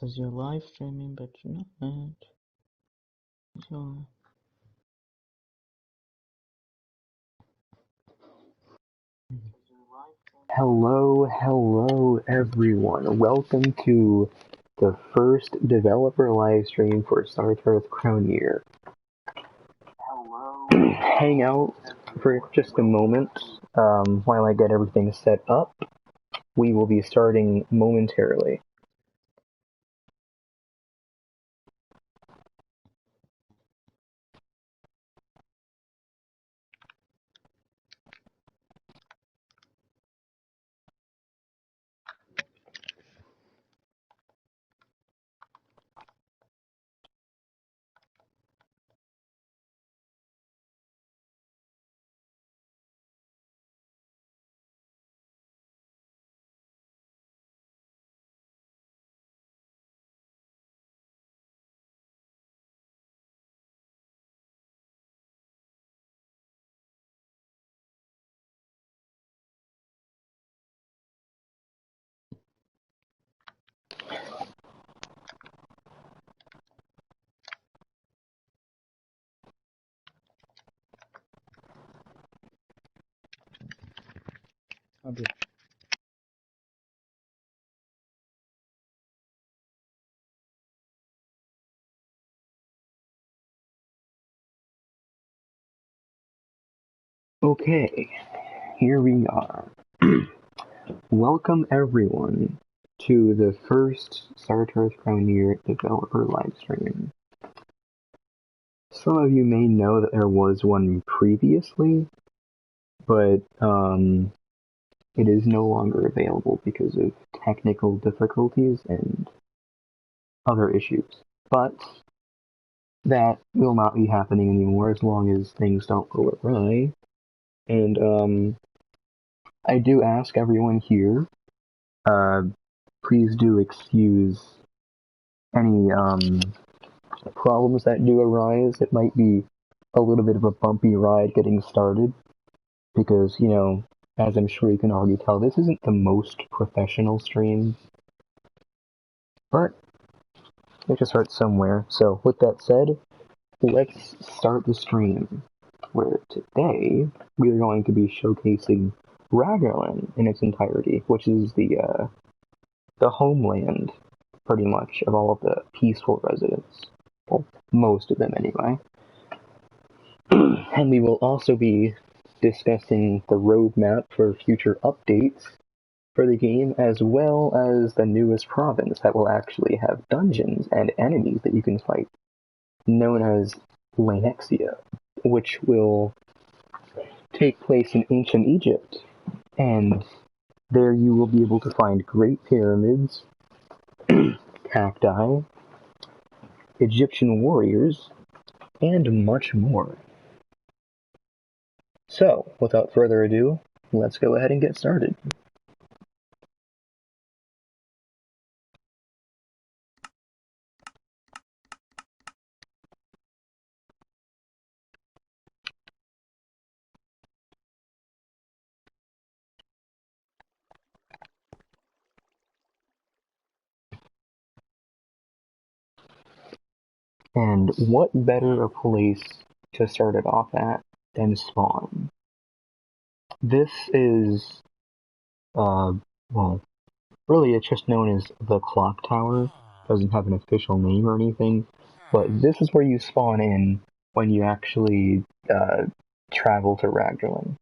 says you're live streaming, but you're not. So... Hello everyone. Welcome to the first developer live stream for Sartarþ Cránér. Hang out for just a moment while I get everything set up. We will be starting momentarily. Okay, here we are. Welcome everyone to the first Sartarþ Cránér Developer Livestream. Some of you may know that there was one previously, but it is no longer available because of technical difficulties and other issues. But that will not be happening anymore as long as things don't go awry. And I do ask everyone here, please do excuse any problems that do arise. It might be a little bit of a bumpy ride getting started because, you know, as I'm sure you can already tell, this isn't the most professional stream, but we have to start somewhere. So with that said, let's start the stream, where today we are going to be showcasing Ragnarlenn in its entirety, which is the homeland, pretty much, of all of the peaceful residents. Well, most of them anyway. And we will also be discussing the roadmap for future updates for the game, as well as the newest province that will actually have dungeons and enemies that you can fight, known as Laneksia, which will take place in ancient Egypt. And there you will be able to find great pyramids, cacti, Egyptian warriors, and much more. So, without further ado, let's go ahead and get started. And what better a place to start it off at than spawn? This is, well, really it's just known as the clock tower. Doesn't have an official name or anything, but this is where you spawn in when you actually travel to Ragnarlenn.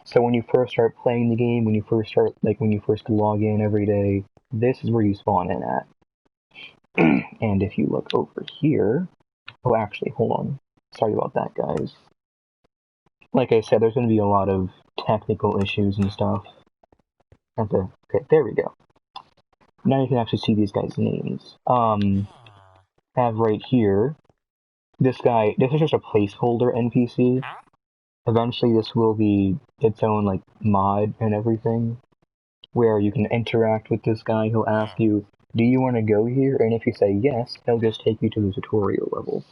So when you first start playing the game, when you first log in every day, this is where you spawn in at. And if you look over here, oh actually, hold on. Sorry about that, guys. Like I said, there's going to be a lot of technical issues and stuff. Okay, there we go. Now you can actually see these guys' names. Have right here, this guy, this is just a placeholder NPC. Eventually this will be its own, like, mod and everything, where you can interact with this guy. He'll ask you, do you want to go here? And if you say yes, he'll just take you to the tutorial level.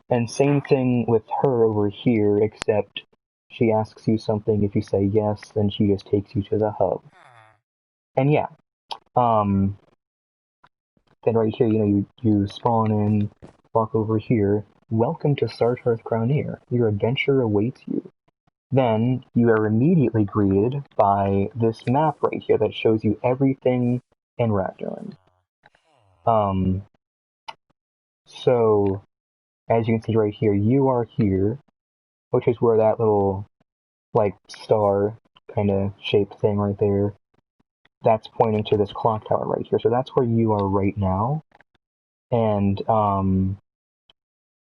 And same thing with her over here, except she asks you something. If you say yes, then she just takes you to the hub. And yeah, then right here, you spawn in, walk over here. Welcome to Sartarþ Cránér. Your adventure awaits you. Then you are immediately greeted by this map right here that shows you everything in Ragnarlenn. So as you can see right here, you are here, which is where that little like star kind of shaped thing right there, that's pointing to this clock tower right here. So that's where you are right now. And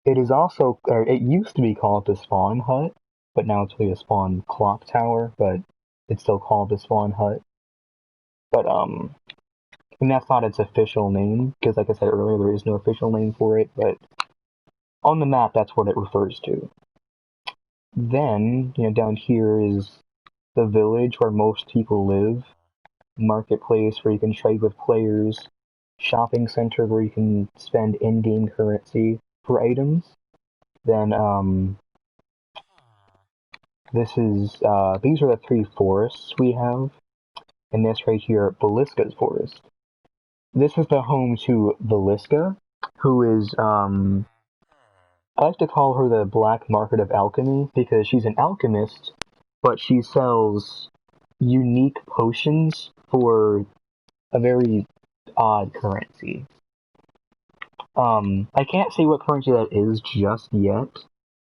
it is also, or it used to be called the spawn hut, but now it's really a spawn clock tower, but it's still called the spawn hut. But and that's not its official name, because like I said earlier, there is no official name for it, but on the map that's what it refers to. Then, down here is the village where most people live, marketplace where you can trade with players, shopping center where you can spend in-game currency for items. Then these are the 3 forests we have, and this right here, Beliska's forest. This is the home to Beliska, who is I like to call her the black market of alchemy, because she's an alchemist, but she sells unique potions for a very odd currency. I can't say what currency that is just yet,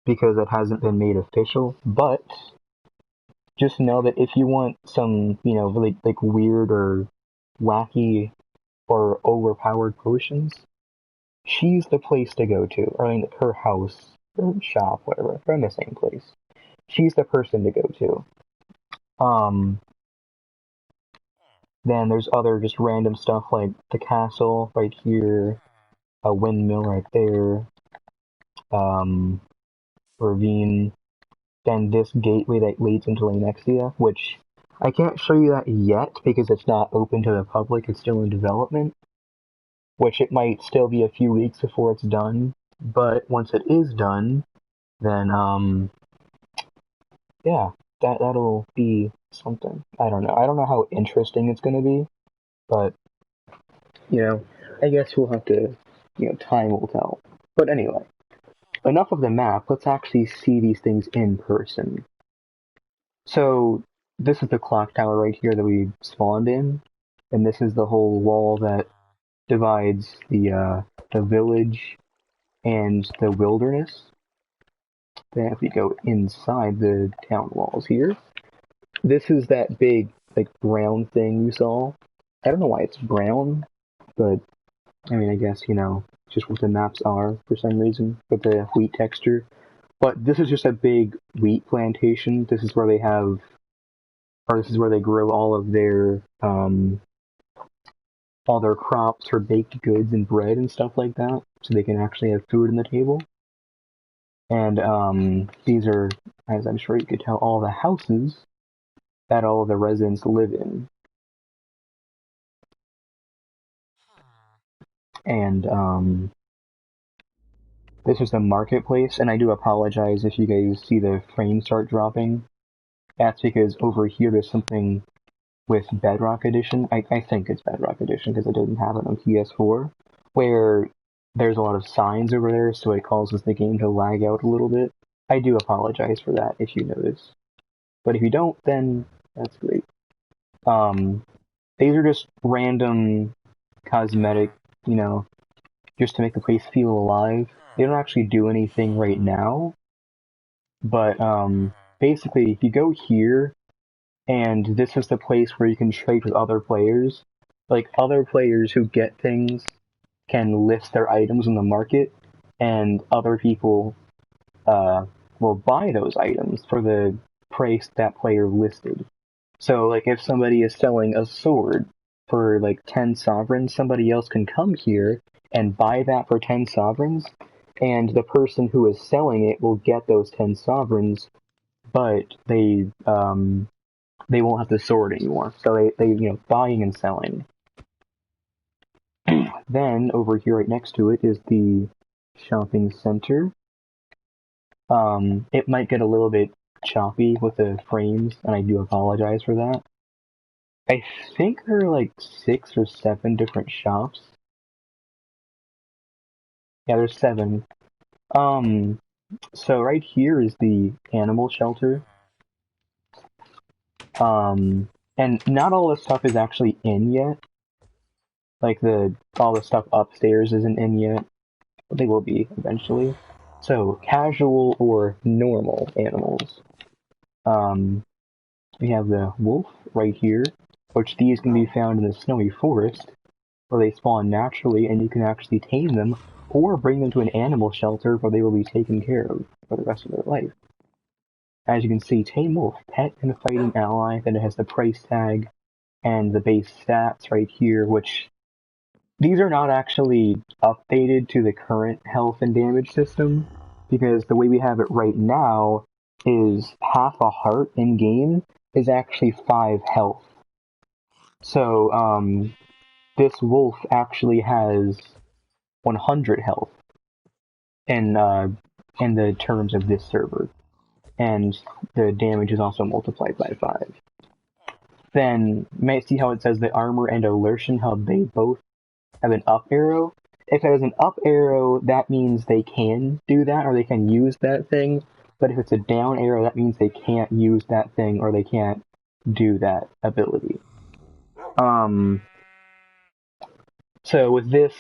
because it hasn't been made official, but just know that if you want some, really like weird or wacky or overpowered potions, she's the place to go to. Or her house, or shop, whatever. They're in the same place. She's the person to go to. Then there's other just random stuff like the castle right here, a windmill right there, ravine, then this gateway that leads into Laneksia, which I can't show you that yet because it's not open to the public, it's still in development, which it might still be a few weeks before it's done, but once it is done, then, yeah, that'll be something. I don't know how interesting it's gonna be, but, I guess we'll have to, time will tell. But anyway, enough of the map, let's actually see these things in person. So, this is the clock tower right here that we spawned in, and this is the whole wall that divides the village and the wilderness. Then if we go inside the town walls here, this is that big, like, brown thing you saw. I don't know why it's brown, but, I guess, just what the maps are for some reason, with the wheat texture. But this is just a big wheat plantation. This is where they grow all of their, all their crops for baked goods and bread and stuff like that, so they can actually have food on the table. And these are, as I'm sure you could tell, all the houses that all of the residents live in. And this is the marketplace, and I do apologize if you guys see the frames start dropping. That's because over here there's something with Bedrock Edition. I think it's Bedrock Edition because it didn't have it on PS4, where there's a lot of signs over there, so it causes the game to lag out a little bit. I do apologize for that if you notice. But if you don't, then that's great. These are just random cosmetic, just to make the place feel alive. They don't actually do anything right now, but basically, if you go here, and this is the place where you can trade with other players, like other players who get things can list their items on the market, and other people will buy those items for the price that player listed. So, like, if somebody is selling a sword for, 10 sovereigns, somebody else can come here and buy that for 10 sovereigns, and the person who is selling it will get those 10 sovereigns, but they won't have the sword anymore. So they buying and selling. Then, over here right next to it is the shopping center. It might get a little bit choppy with the frames, and I do apologize for that. I think there are 6 or 7 different shops, Yeah, there's 7. So right here is the animal shelter. And not all the stuff is actually in yet. Like all the stuff upstairs isn't in yet. But they will be eventually. So casual or normal animals. We have the wolf right here, which these can be found in the snowy forest, where they spawn naturally and you can actually tame them or bring them to an animal shelter where they will be taken care of for the rest of their life. As you can see, tame wolf, pet and fighting ally, then it has the price tag and the base stats right here, which these are not actually updated to the current health and damage system, because the way we have it right now is half a heart in game is actually 5 health. So, this wolf actually has 100 health in the terms of this server, and the damage is also multiplied by 5. Then, you might see how it says the armor and alertion, how they both have an up arrow. If it has an up arrow, that means they can do that, or they can use that thing. But if it's a down arrow, that means they can't use that thing, or they can't do that ability. So with this,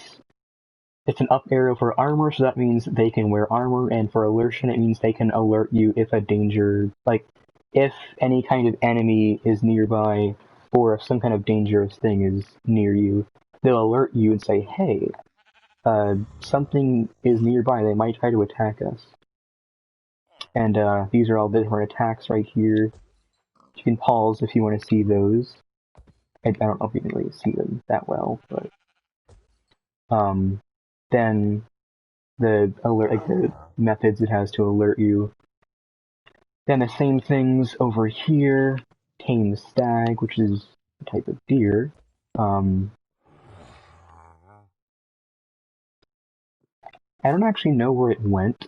it's an up arrow for armor, so that means they can wear armor, and for alertion, it means they can alert you if a danger, like, if any kind of enemy is nearby, or if some kind of dangerous thing is near you, they'll alert you and say, hey, something is nearby, they might try to attack us. And these are all the different attacks right here. You can pause if you want to see those. I don't know if you can really see them that well, but then the alert, like the methods it has to alert you. Then the same things over here. Tame stag, which is a type of deer. I don't actually know where it went.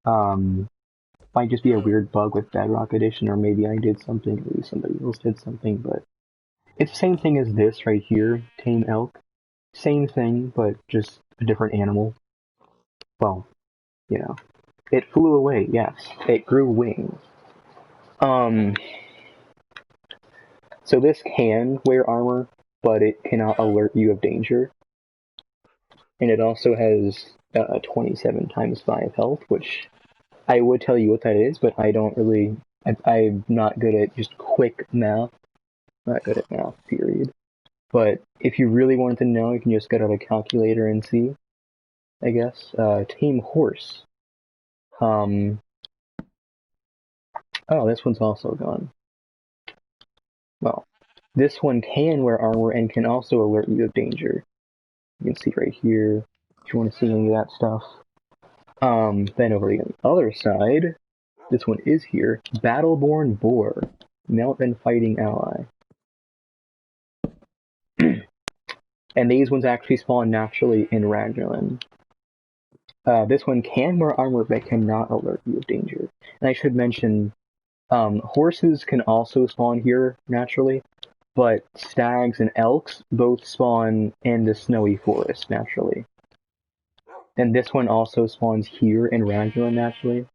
Might just be a weird bug with Bedrock Edition, or maybe I did something, maybe somebody else did something, but it's the same thing as this right here, tame elk. Same thing, but just a different animal. Well, you know. It flew away, yes. It grew wings. So this can wear armor, but it cannot alert you of danger. And it also has 27 times 5 health, which I would tell you what that is, but I don't really... I'm not good at just quick math. Not good at math, period. But if you really wanted to know, you can just get out a calculator and see, I guess. Tame horse. Oh, this one's also gone. Well, this one can wear armor and can also alert you of danger. You can see right here, if you want to see any of that stuff. Then over on the other side, this one is here. Battleborn Boar. Mount and fighting ally. And these ones actually spawn naturally in Ragnarlenn. This one can wear armor but cannot alert you of danger. And I should mention, horses can also spawn here naturally, but stags and elks both spawn in the snowy forest naturally. And this one also spawns here in Ragnarlenn naturally.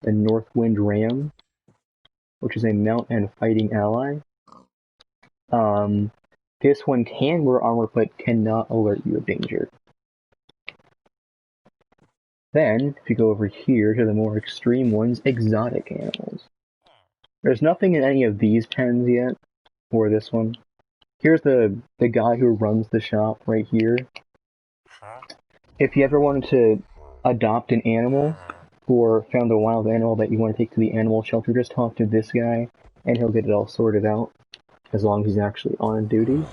The Northwind Ram, which is a mount and fighting ally. This one can wear armor but cannot alert you of danger. Then, if you go over here to the more extreme ones, exotic animals. There's nothing in any of these pens yet, or this one. Here's the guy who runs the shop right here. If you ever wanted to adopt an animal, or found a wild animal that you want to take to the animal shelter, just talk to this guy, and he'll get it all sorted out, as long as he's actually on duty.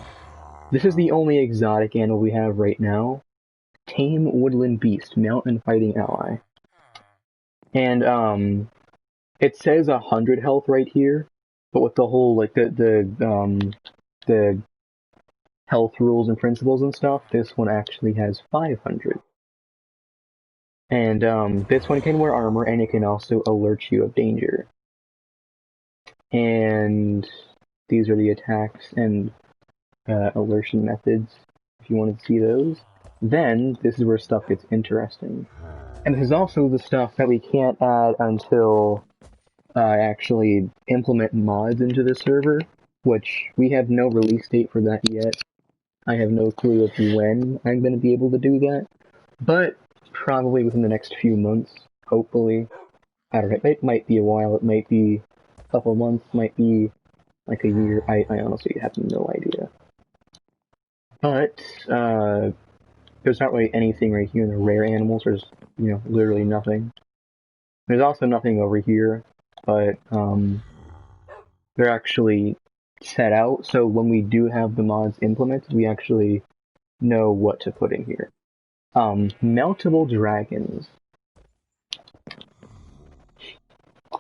This is the only exotic animal we have right now. Tame woodland beast, mount and fighting ally. And, it says 100 health right here, but with the whole, like, the health rules and principles and stuff, this one actually has 500. And, this one can wear armor, and it can also alert you of danger. And these are the attacks and alertion methods. if you wanted to see those. Then, this is where stuff gets interesting. And this is also the stuff that we can't add until I actually implement mods into the server, which we have no release date for that yet. I have no clue of when I'm going to be able to do that, but probably within the next few months, hopefully. I don't know, it might be a while, it might be a couple months, might be like a year, I honestly have no idea. But, there's not really anything right here in the rare animals, there's, literally nothing. There's also nothing over here, but, they're actually set out, so when we do have the mods implemented, we actually know what to put in here. Meltable dragons.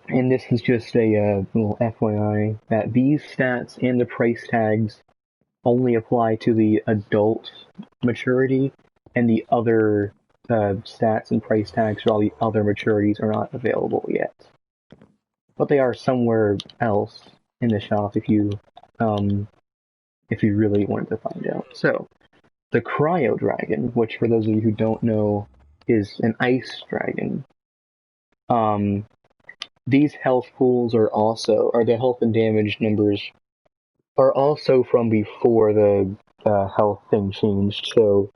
And this is just a little FYI that these stats and the price tags only apply to the adult maturity, and the other stats and price tags for all the other maturities are not available yet. But they are somewhere else in the shop if you really wanted to find out. So, the Cryo Dragon, which for those of you who don't know is an ice dragon. These health pools are the health and damage numbers are also from before the health thing changed. So,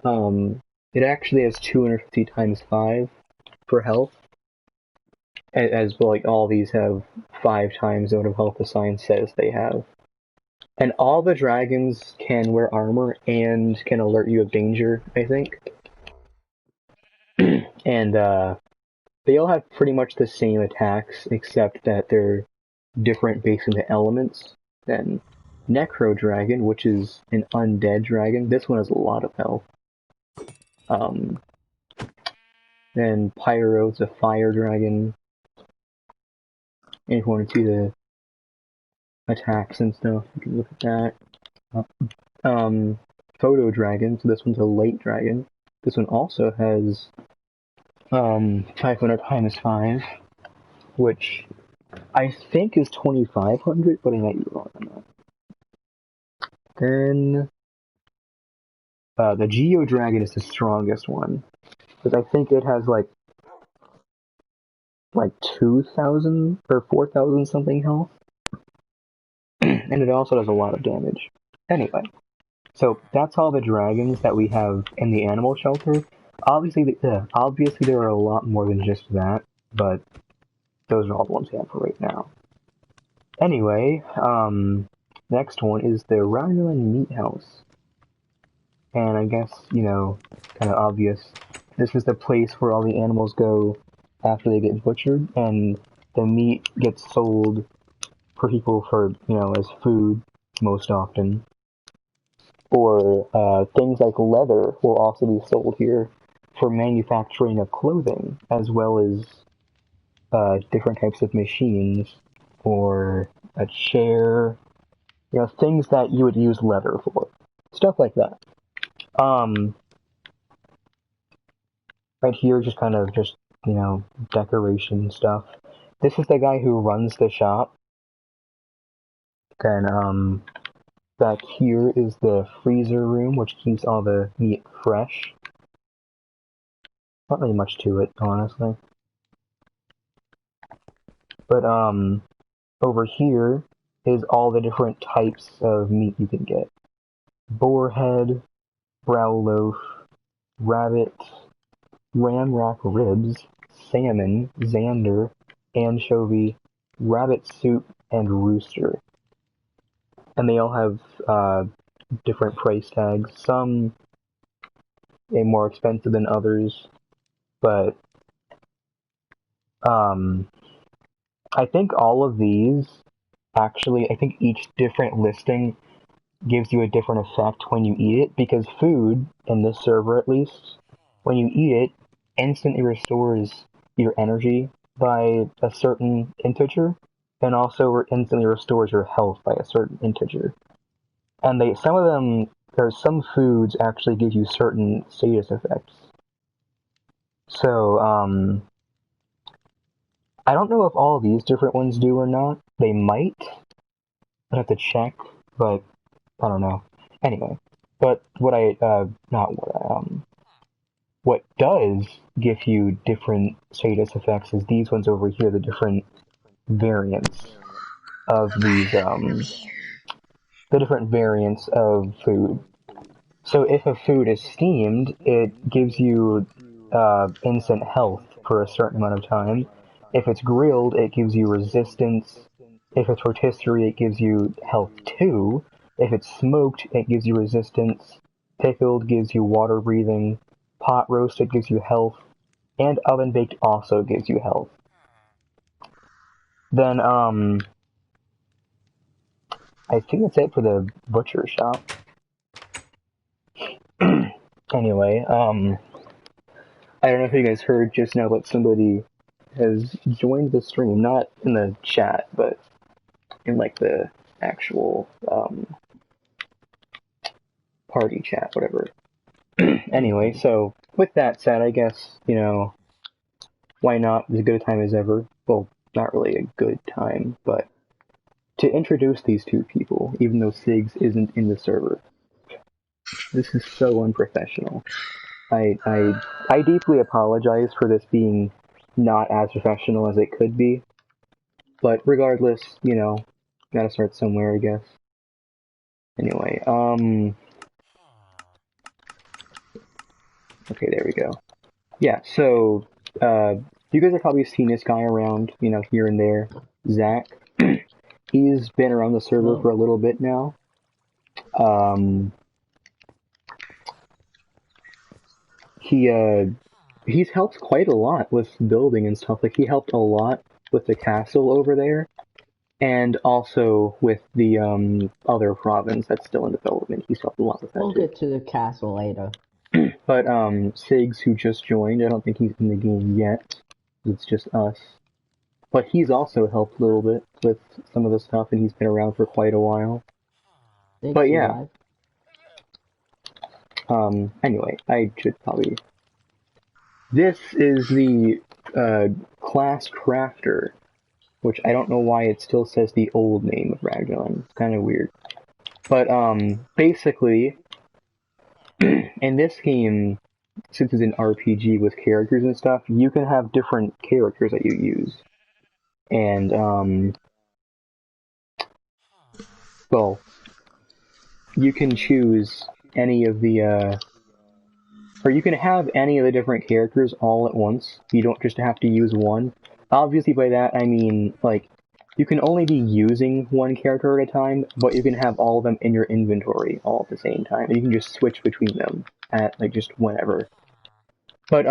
it actually has 250 times 5 for health, as well. Like all these have 5 times the amount of health the sign says they have. And all the dragons can wear armor and can alert you of danger, I think. And they all have pretty much the same attacks, except that they're different based on the elements. Then Necro Dragon, which is an undead dragon. This one has a lot of health. Then Pyro, it's a fire dragon. And if you want to see the attacks and stuff, you can look at that. Photo Dragon, so this one's a light dragon. This one also has 500 times 5, which I think is 2500, but I might be wrong on that. Then the Geo Dragon is the strongest one, because I think it has like 2,000 or 4,000 something health, and it also does a lot of damage. Anyway, so that's all the dragons that we have in the animal shelter. Obviously there are a lot more than just that, but those are all the ones we have for right now. Anyway, next one is the Ragnarlenn Meat House. And I guess, kind of obvious, this is the place where all the animals go after they get butchered, and the meat gets sold for people as food, most often. Or things like leather will also be sold here for manufacturing of clothing, as well as different types of machines, or a chair, things that you would use leather for. Stuff like that. Right here, just kind of decoration stuff. This is the guy who runs the shop. Then, back here is the freezer room, which keeps all the meat fresh. Not really much to it, honestly. But, over here is all the different types of meat you can get. Boar head, brow loaf, rabbit, ramrock ribs, salmon, zander, anchovy, rabbit soup, and rooster. And they all have different price tags. Some more expensive than others, but I think all of these actually, I think each different listing gives you a different effect when you eat it, because food, in this server at least, when you eat it, instantly restores your energy by a certain integer, and also instantly restores your health by a certain integer. And some foods actually give you certain status effects. So, I don't know if all of these different ones do or not. They might. I'd have to check, but I don't know. Anyway, But what does give you different status effects is these ones over here, the different variants of these, the different variants of food. So if a food is steamed, it gives you instant health for a certain amount of time. If it's grilled, it gives you resistance. If it's rotisserie, it gives you health too. If it's smoked, it gives you resistance. Pickled gives you water breathing. Pot roasted gives you health. And oven baked also gives you health. Then, I think that's it for the butcher shop. Anyway, I don't know if you guys heard just now, but somebody has joined the stream, not in the chat, but in like the actual party chat, whatever. Anyway, so with that said, I guess, you know, why not? As good a time as ever. Well, not really a good time, but to introduce these two people, even though Sigs isn't in the server. This is so unprofessional. I deeply apologize for this being not as professional as it could be, but regardless, you know, gotta start somewhere, I guess. Anyway, okay, there we go. Yeah, so, you guys have probably seen this guy around, you know, here and there. Zach. He's been around the server for a little bit now. He's helped quite a lot with building and stuff. Like, he helped a lot with the castle over there, and also with the other province that's still in development. He's helped a lot with that. We'll get to the castle later. But Sigs, who just joined, I don't think he's in the game yet. It's just us. But he's also helped a little bit with some of the stuff, and he's been around for quite a while. But yeah. Anyway, I should probably... This is the class crafter, which I don't know why it still says the old name of Ragnarlenn. It's kind of weird. But basically, in this game, since it's an RPG with characters and stuff, you can have different characters that you use. And, well, you can choose any of the, or you can have any of the different characters all at once. You don't just have to use one. Obviously by that I mean, like, you can only be using one character at a time, but you can have all of them in your inventory all at the same time. And you can just switch between them at, like, just whenever. But,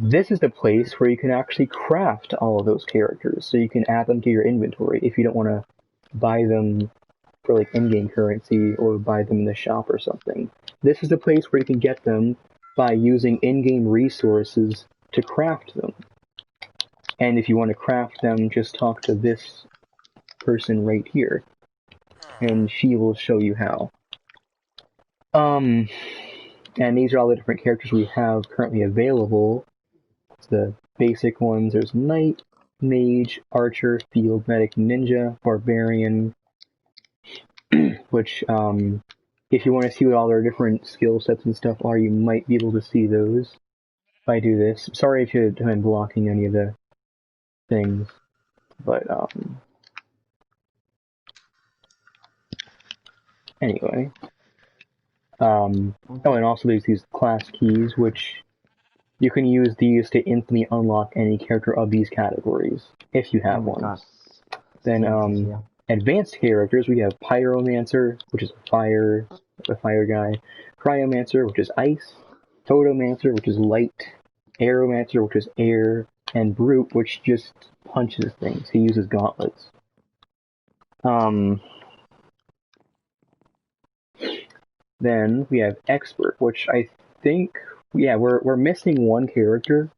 this is the place where you can actually craft all of those characters, so you can add them to your inventory if you don't want to buy them for, like, in-game currency or buy them in the shop or something. This is the place where you can get them by using in-game resources to craft them. And if you want to craft them, just talk to this person right here, and she will show you how. And these are all the different characters we have currently available. It's the basic ones. There's Knight, Mage, Archer, Field Medic, Ninja, Barbarian, which, if you want to see what all their different skill sets and stuff are, you might be able to see those if I do this. Sorry if you've been blocking any of the things, but, anyway. Oh, and also there's these class keys, which you can use these to instantly unlock any character of these categories, if you have one. God. Then, advanced characters, we have Pyromancer, which is a fire guy, Cryomancer, which is ice, Photomancer, which is light, Aeromancer, which is air, and Brute, which just punches things. He uses gauntlets. Then we have Expert, which I think, yeah, we're missing one character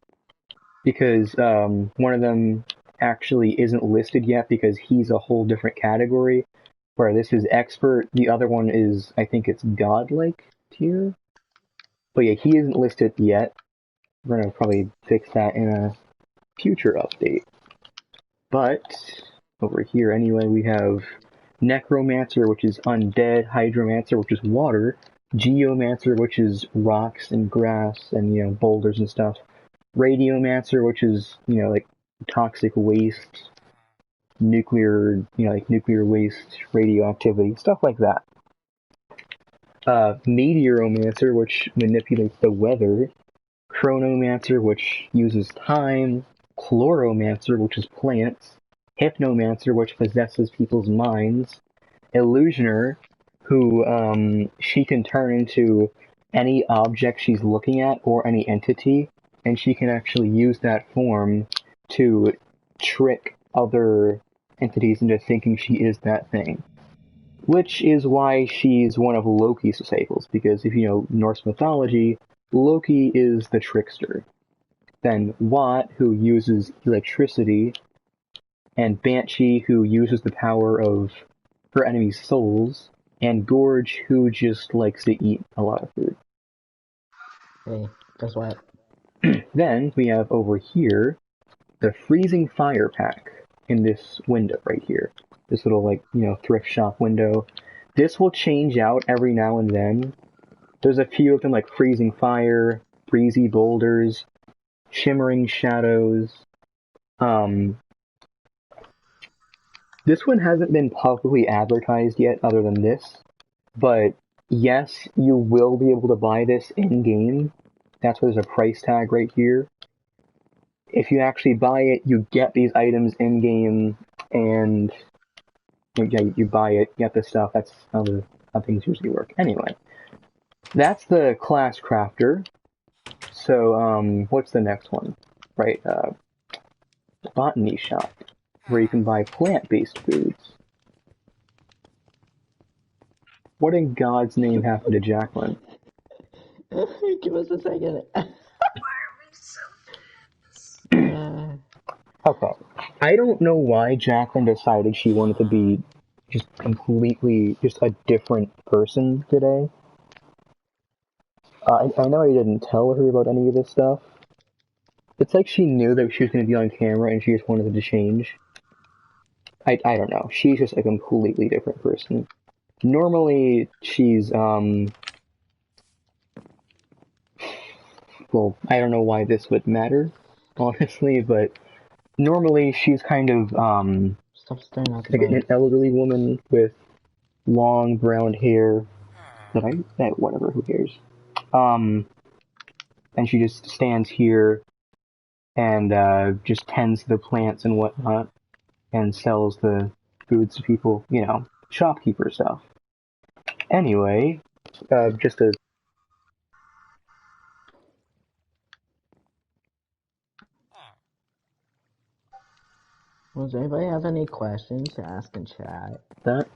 because one of them actually isn't listed yet because he's a whole different category, where this is Expert, the other one is, I think it's Godlike tier? But yeah, he isn't listed yet. We're gonna probably fix that in a future update. But, over here anyway, we have Necromancer, which is undead, Hydromancer, which is water, Geomancer, which is rocks and grass and, you know, boulders and stuff. Radiomancer, which is, you know, like toxic waste, nuclear, you know, like nuclear waste, radioactivity, stuff like that. Meteoromancer, which manipulates the weather. Chronomancer, which uses time. Chloromancer, which is plants. Hypnomancer, which possesses people's minds. Illusioner, who she can turn into any object she's looking at or any entity, and she can actually use that form to trick other entities into thinking she is that thing. Which is why she's one of Loki's disciples, because if you know Norse mythology, Loki is the trickster. Then Watt, who uses electricity, and Banshee, who uses the power of her enemies' souls, and Gorge, who just likes to eat a lot of food. Hey, guess what? Then we have over here the Freezing Fire pack in this window right here. This little, like, you know, thrift shop window. This will change out every now and then. There's a few of them, like Freezing Fire, Breezy Boulders, Shimmering Shadows. This one hasn't been publicly advertised yet other than this, but yes, you will be able to buy this in-game. That's why there's a price tag right here. If you actually buy it, you get these items in-game, and you buy it, get the stuff. That's how things usually work. Anyway, that's the class crafter. So, what's the next one? Right, botany shop, where you can buy plant-based foods. What in God's name happened to Jacqueline? Give us a second. Okay. I don't know why Jacqueline decided she wanted to be just completely, just a different person today. I know I didn't tell her about any of this stuff. It's like she knew that she was going to be on camera and she just wanted to change. I don't know. She's just a completely different person. Normally, she's, well, I don't know why this would matter, honestly, but normally she's kind of, Stop staring at the like an bed. elderly woman with long brown hair. Whatever, who cares? And she just stands here and, just tends the plants and whatnot, and sells the foods to people, you know, shopkeeper stuff. Anyway, just a... Does anybody have any questions to ask in chat? That,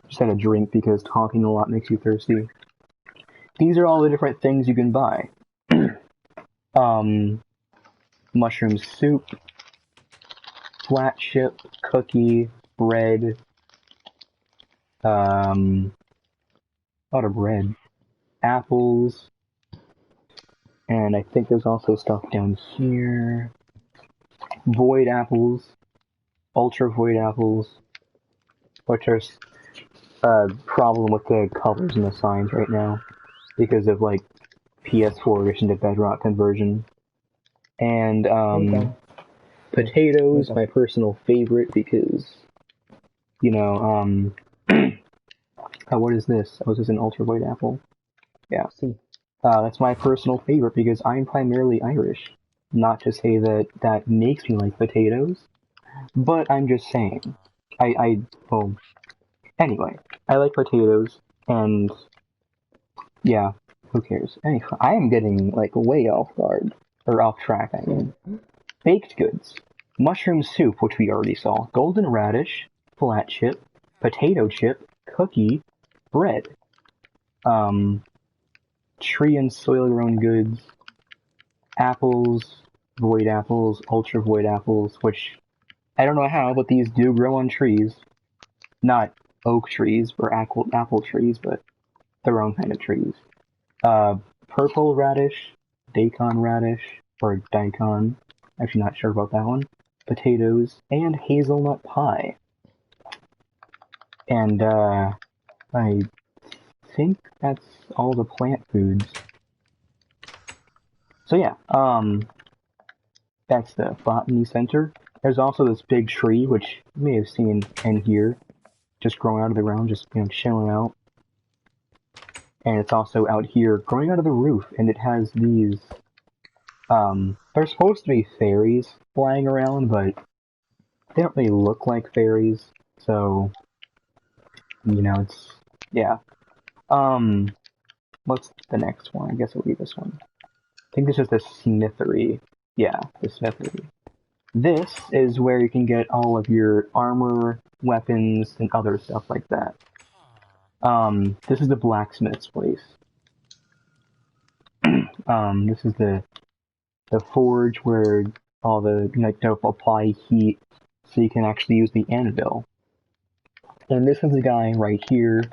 just had a drink because talking a lot makes you thirsty. These are all the different things you can buy. Mushroom soup, flat chip, cookie, bread, a lot of bread, apples, and I think there's also stuff down here. Void apples, ultra void apples, which are a problem with the colors and the signs right now because of like PS4 edition to Bedrock conversion. And potatoes, my personal favorite because, you know, oh, what is this? Oh, is this an ultra void apple? Yeah. See. That's my personal favorite because I'm primarily Irish. Not to say that that makes me like potatoes, but I'm just saying. Well, anyway, I like potatoes, and yeah, who cares? Anyway, I am getting, like, way off guard. Or off track, I mean. Baked goods. Mushroom soup, which we already saw. Golden radish, flat chip, potato chip, cookie, bread. Tree and soil-grown goods. Apples, void apples, ultra void apples, which I don't know how, but these do grow on trees. Not oak trees or apple trees, but their own kind of trees. Purple radish, daikon radish, or daikon, actually not sure about that one. Potatoes, and hazelnut pie. And, I think that's all the plant foods. So yeah, that's the botany center. There's also this big tree, which you may have seen in here, just growing out of the ground, just, you know, chilling out. And it's also out here, growing out of the roof, and it has these, they're supposed to be fairies flying around, but they don't really look like fairies, so, you know, it's, yeah. What's the next one? I guess it'll be this one. I think this is the smithery. Yeah, the smithery. This is where you can get all of your armor, weapons, and other stuff like that. This is the blacksmith's place. This is the forge where all the, like, they'll apply heat so you can actually use the anvil. And this is the guy right here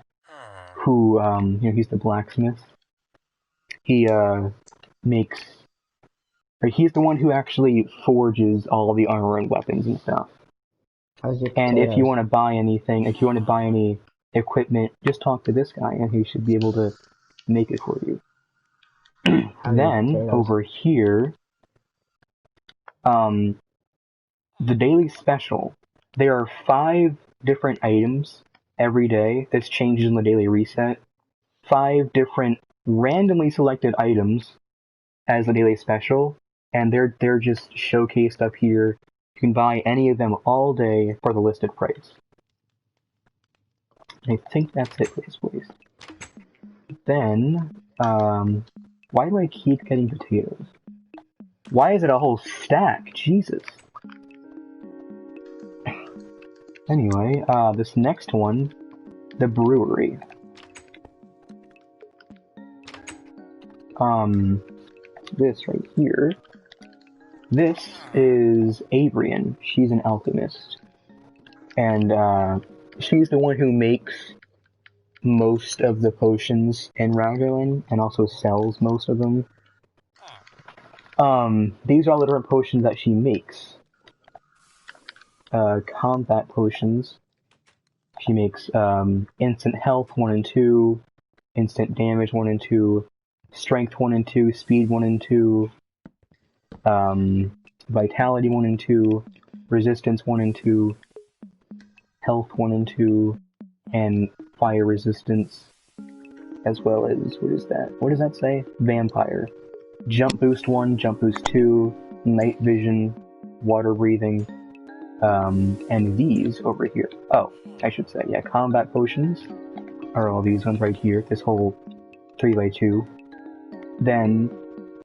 who, you know, he's the blacksmith. He, makes, or he's the one who actually forges all the armor and weapons and stuff. And if you want to buy anything, if you want to buy any equipment, just talk to this guy and he should be able to make it for you. Then, over here, the daily special. There are 5 different items every day. This changes in the daily reset. 5 different randomly selected items as the daily special, and they're just showcased up here. You can buy any of them all day for the listed price. I think that's it for this place. Then, why do I keep getting potatoes? Why is it a whole stack? Jesus. Anyway, this next one, the brewery. This right here. This is Abrian. She's an alchemist. And, she's the one who makes most of the potions in Ragnarlenn, and also sells most of them. These are all the different potions that she makes. Combat potions. She makes, instant health 1 and 2, instant damage 1 and 2, strength 1 and 2, speed 1 and 2, vitality 1 and 2, resistance 1 and 2, health 1 and 2, and fire resistance, as well as, what is that? What does that say? Vampire. Jump boost 1, jump boost 2, night vision, water breathing, and these over here. Oh, I should say, yeah, combat potions are all these ones right here, this whole 3x2. Then,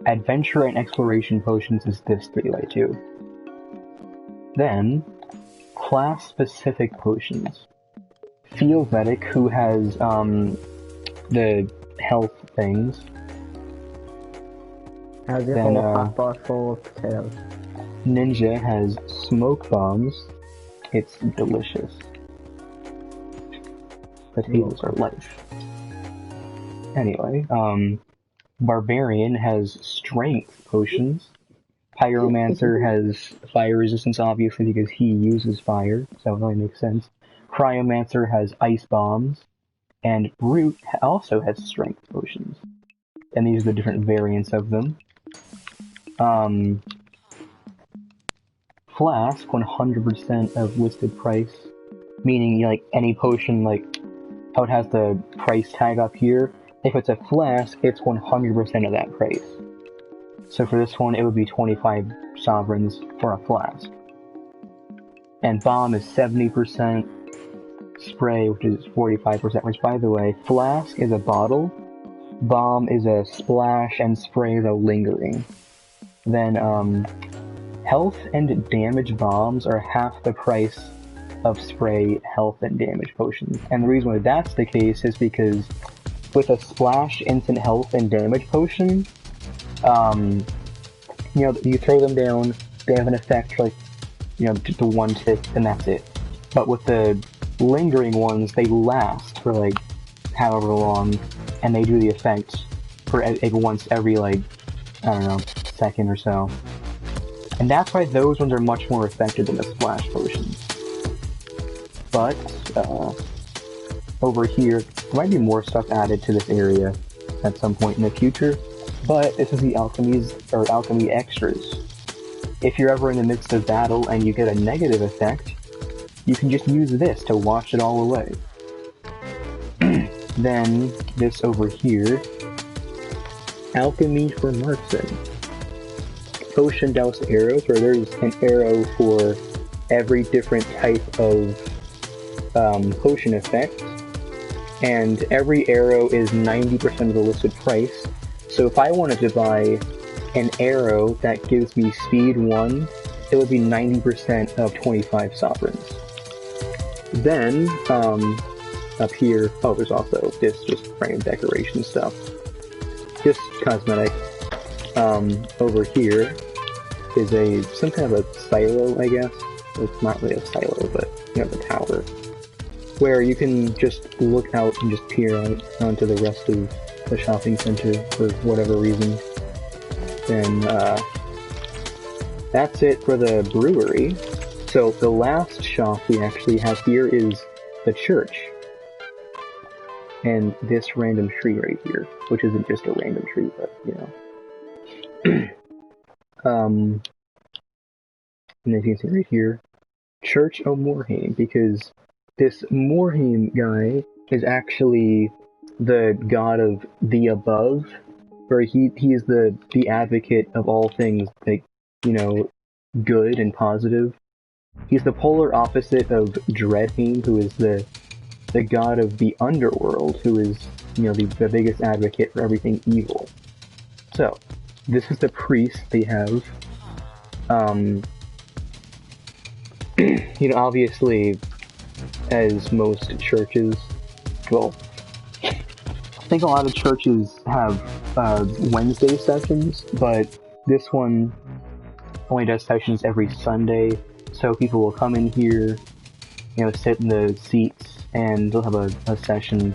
adventure and exploration potions is this 3x2. Then, class-specific potions. Field Medic, who has, the health things. How's your whole hot bar full of potatoes? Ninja has smoke bombs. It's delicious. Potatoes are life. Anyway, Barbarian has strength potions. Pyromancer has fire resistance, obviously, because he uses fire, so it really makes sense. Cryomancer has ice bombs. And Brute also has strength potions. And these are the different variants of them. Flask, 100% of listed price. Meaning, like, any potion, like, how it has the price tag up here. If it's a flask, it's 100% of that price. So for this one, it would be 25 sovereigns for a flask. And bomb is 70%. Spray, which is 45%, which, by the way, flask is a bottle, bomb is a splash, and spray is a lingering. Then, health and damage bombs are half the price of spray, health, and damage potions. And the reason why that's the case is because with a splash, instant health, and damage potion, you know, you throw them down, they have an effect, like, you know, just the one tick, and that's it. But with the lingering ones, they last for, like, however long, and they do the effect for once every, like, I don't know, second or so. And that's why those ones are much more effective than the splash potions. But, over here, there might be more stuff added to this area at some point in the future, but this is the alchemy extras. If you're ever in the midst of battle and you get a negative effect, you can just use this to wash it all away. Then, this over here, alchemy for marksman. Potion doused arrows, where there's an arrow for every different type of potion effect, and every arrow is 90% of the listed price. So if I wanted to buy an arrow that gives me speed 1, it would be 90% of 25 sovereigns. Then, up here, oh, there's also this just random decoration stuff. Just cosmetic. Over here is some kind of a silo, I guess. It's not really a silo, but, you know, the tower. Where you can just look out and just peer out onto the rest of the shopping center for whatever reason. Then, that's it for the brewery. So the last shop we actually have here is the church. And this random tree right here, which isn't just a random tree, but, you know. And as you can see right here, Church o' Morhaime, because this Morhaime guy is actually the god of the above, where he is the advocate of all things, like, you know, good and positive. He's the polar opposite of Dreadhaime, who is the god of the underworld, who is, you know, the biggest advocate for everything evil. So, this is the priest they have. You know, obviously, as most churches, well, I think a lot of churches have Wednesday sessions, but this one only does sessions every Sunday, so people will come in here, you know, sit in the seats, and they'll have a session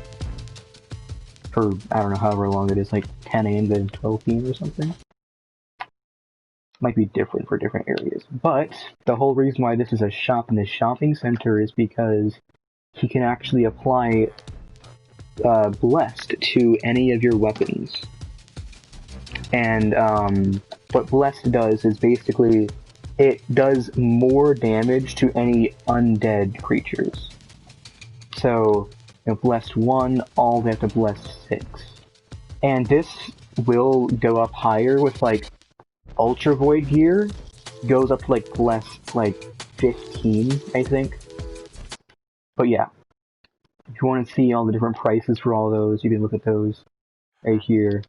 for, I don't know, however long it is, like 10 a.m. to 12 p.m. or something. Might be different for different areas. But the whole reason why this is a shop in the shopping center is because he can actually apply Blessed to any of your weapons. And what Blessed does is basically it does more damage to any undead creatures. So, you know, Blessed 1 all the way up to Blessed 6. And this will go up higher with, like, Ultra Void gear goes up to, like, Blessed, like, 15, I think. But yeah, if you want to see all the different prices for all those, you can look at those right here.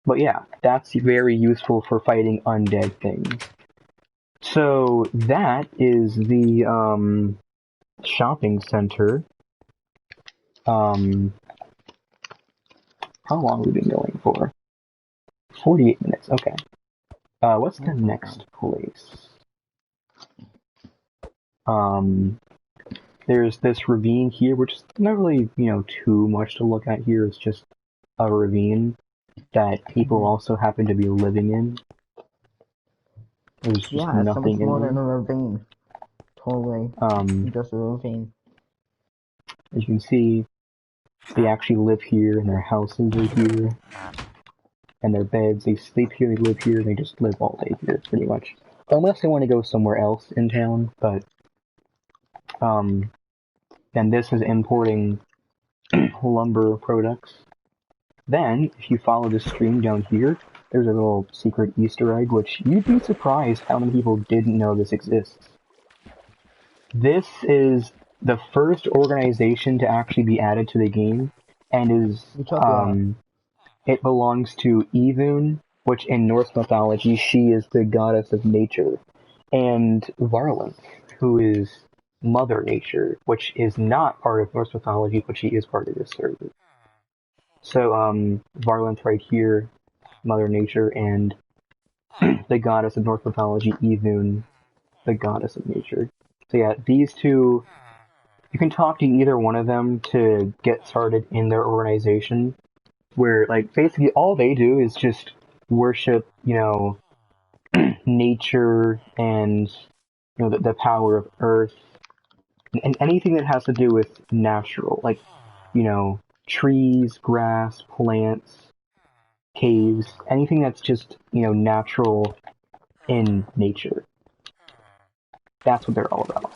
But yeah, that's very useful for fighting undead things. So that is the shopping center. How long have we been going for? 48 minutes, okay. What's the next place? There's this ravine here, which is not really, you know, too much to look at here. It's just a ravine that people also happen to be living in. There's just nothing so much more in than there. a ravine. Totally. Just a ravine. As you can see, they actually live here, and their houses are here, and their beds. They sleep here, they live here, they just live all day here, pretty much. Unless they want to go somewhere else in town, but and this is importing lumber products. Then, if you follow the stream down here, there's a little secret Easter egg, which you'd be surprised how many people didn't know this exists. This is the first organization to actually be added to the game, and is, it belongs to Idun, which in Norse mythology, she is the goddess of nature, and Varlanth, who is Mother Nature, which is not part of Norse mythology, but she is part of this server. So, Varlanth right here, Mother Nature, and the goddess of Norse mythology, Idun, the goddess of nature. So yeah, these two, you can talk to either one of them to get started in their organization, where, like, basically all they do is just worship, you know, nature and, you know, the power of earth and anything that has to do with natural, like, trees, grass, plants, caves, anything that's just, natural in nature. That's what they're all about.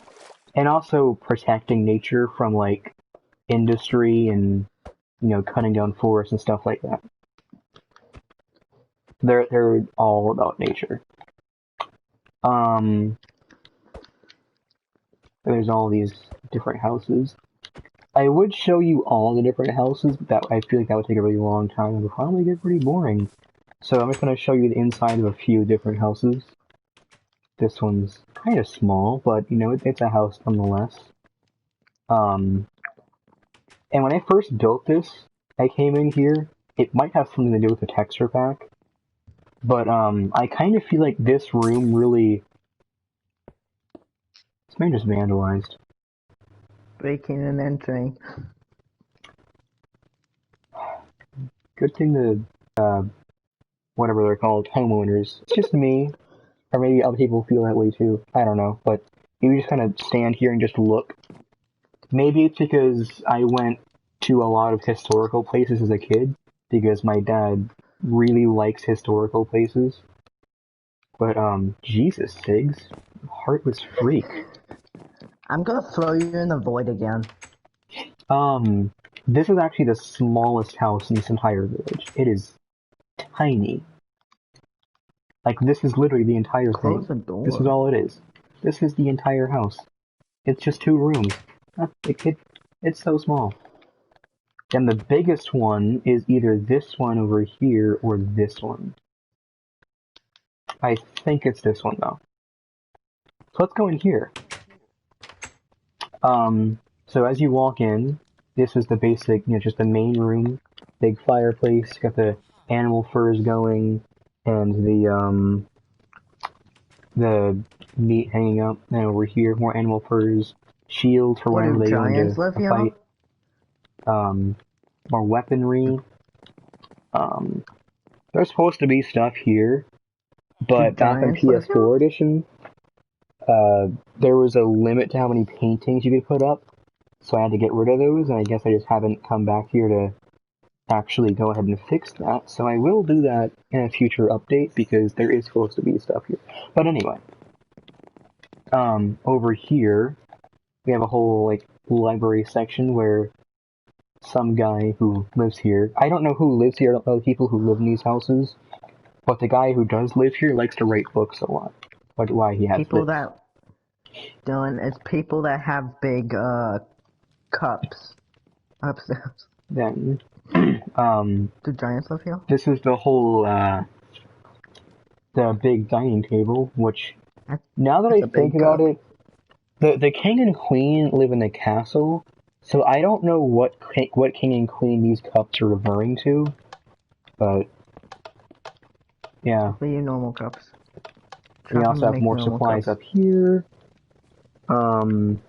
And also protecting nature from, like, industry and, cutting down forests and stuff like that. They're all about nature. There's all these different houses. I would show you all the different houses, but I feel like that would take a really long time and would probably get pretty boring. So I'm just going to show you the inside of a few different houses. This one's kind of small, but, it's a house nonetheless. And when I first built this, I came in here. It might have something to do with the texture pack, but I kind of feel like this room really... This man just vandalized. Breaking and entering. Good thing the, whatever they're called, homeowners. It's just me, or maybe other people feel that way too. I don't know, but you just kind of stand here and just look. Maybe it's because I went to a lot of historical places as a kid, because my dad really likes historical places. But, Jesus, Siggs, heartless freak. I'm gonna throw you in the void again. This is actually the smallest house in this entire village. It is tiny. Like, this is literally the entire Close thing. the door. This is all it is. This is the entire house. It's just 2 rooms. It's so small. And the biggest one is either this one over here or this one. I think it's this one, though. So let's go in here. So as you walk in, this is the basic, just the main room. Big fireplace, got the animal furs going, and the meat hanging up. And over here, more animal furs, shield for whenever they go into a fight. More weaponry. There's supposed to be stuff here, but back in PS4 edition, there was a limit to how many paintings you could put up, so I had to get rid of those, and I guess I just haven't come back here to actually go ahead and fix that, so I will do that in a future update, because there is supposed to be stuff here. But anyway, over here, we have a whole, like, library section where some guy who lives here, I don't know who lives here, I don't know the people who live in these houses, but the guy who does live here likes to write books a lot. But why he has people this. that... Dylan, it's people that have big, cups upstairs. Then, Do giants live here? this is the whole, the big dining table, which, now that I think about it, the king and queen live in the castle, so I don't know what king and queen these cups are referring to, but, yeah. They're your normal cups. We also have more supplies up here, and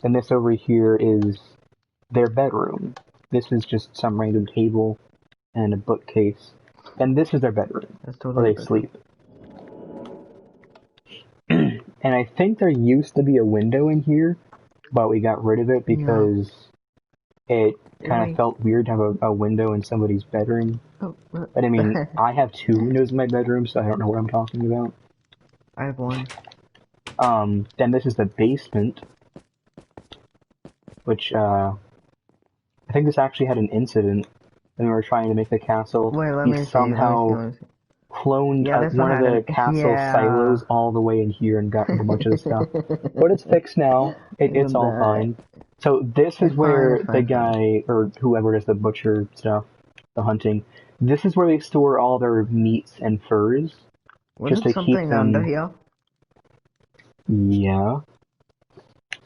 this over here is their bedroom. This is just some random table and a bookcase. And this is their bedroom, where they sleep. And I think there used to be a window in here, but we got rid of it because it kind of felt weird to have a window in somebody's bedroom. But I mean, I have 2 windows in my bedroom, so I don't know what I'm talking about. I have 1. Then this is the basement, which, I think this actually had an incident when we were trying to make the castle. Wait, let he me somehow see. cloned one of the castle silos all the way in here and got a bunch of the stuff. But it's fixed now. It's all fine. So this is where the guy, or whoever does the butcher stuff, the hunting, this is where they store all their meats and furs. Just to keep them... under here? Yeah.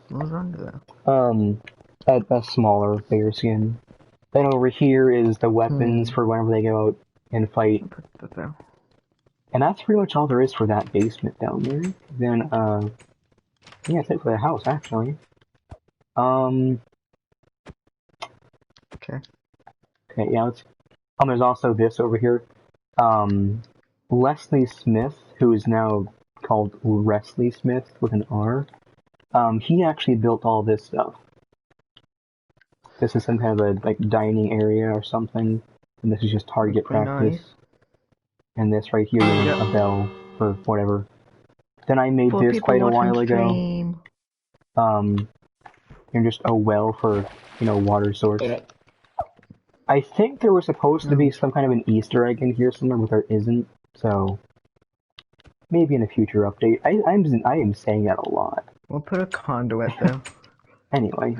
What was under there? A smaller bear skin. Then over here is the weapons for whenever they go out and fight. And that's pretty much all there is for that basement down there. Then, yeah, that's it for the house, actually. Okay. Okay, yeah, let's... there's also this over here. Leslie Smith, who is now called Wesley Smith with an R. He actually built all this stuff. This is some kind of a like dining area or something, and this is just target practice. Nice. And this right here is a bell for whatever. Then I made this quite a while ago. And just a well for, water source. I think there was supposed to be some kind of an Easter egg in here somewhere, but there isn't. So maybe in a future update. I am saying that a lot. We'll put a conduit though. Anyway,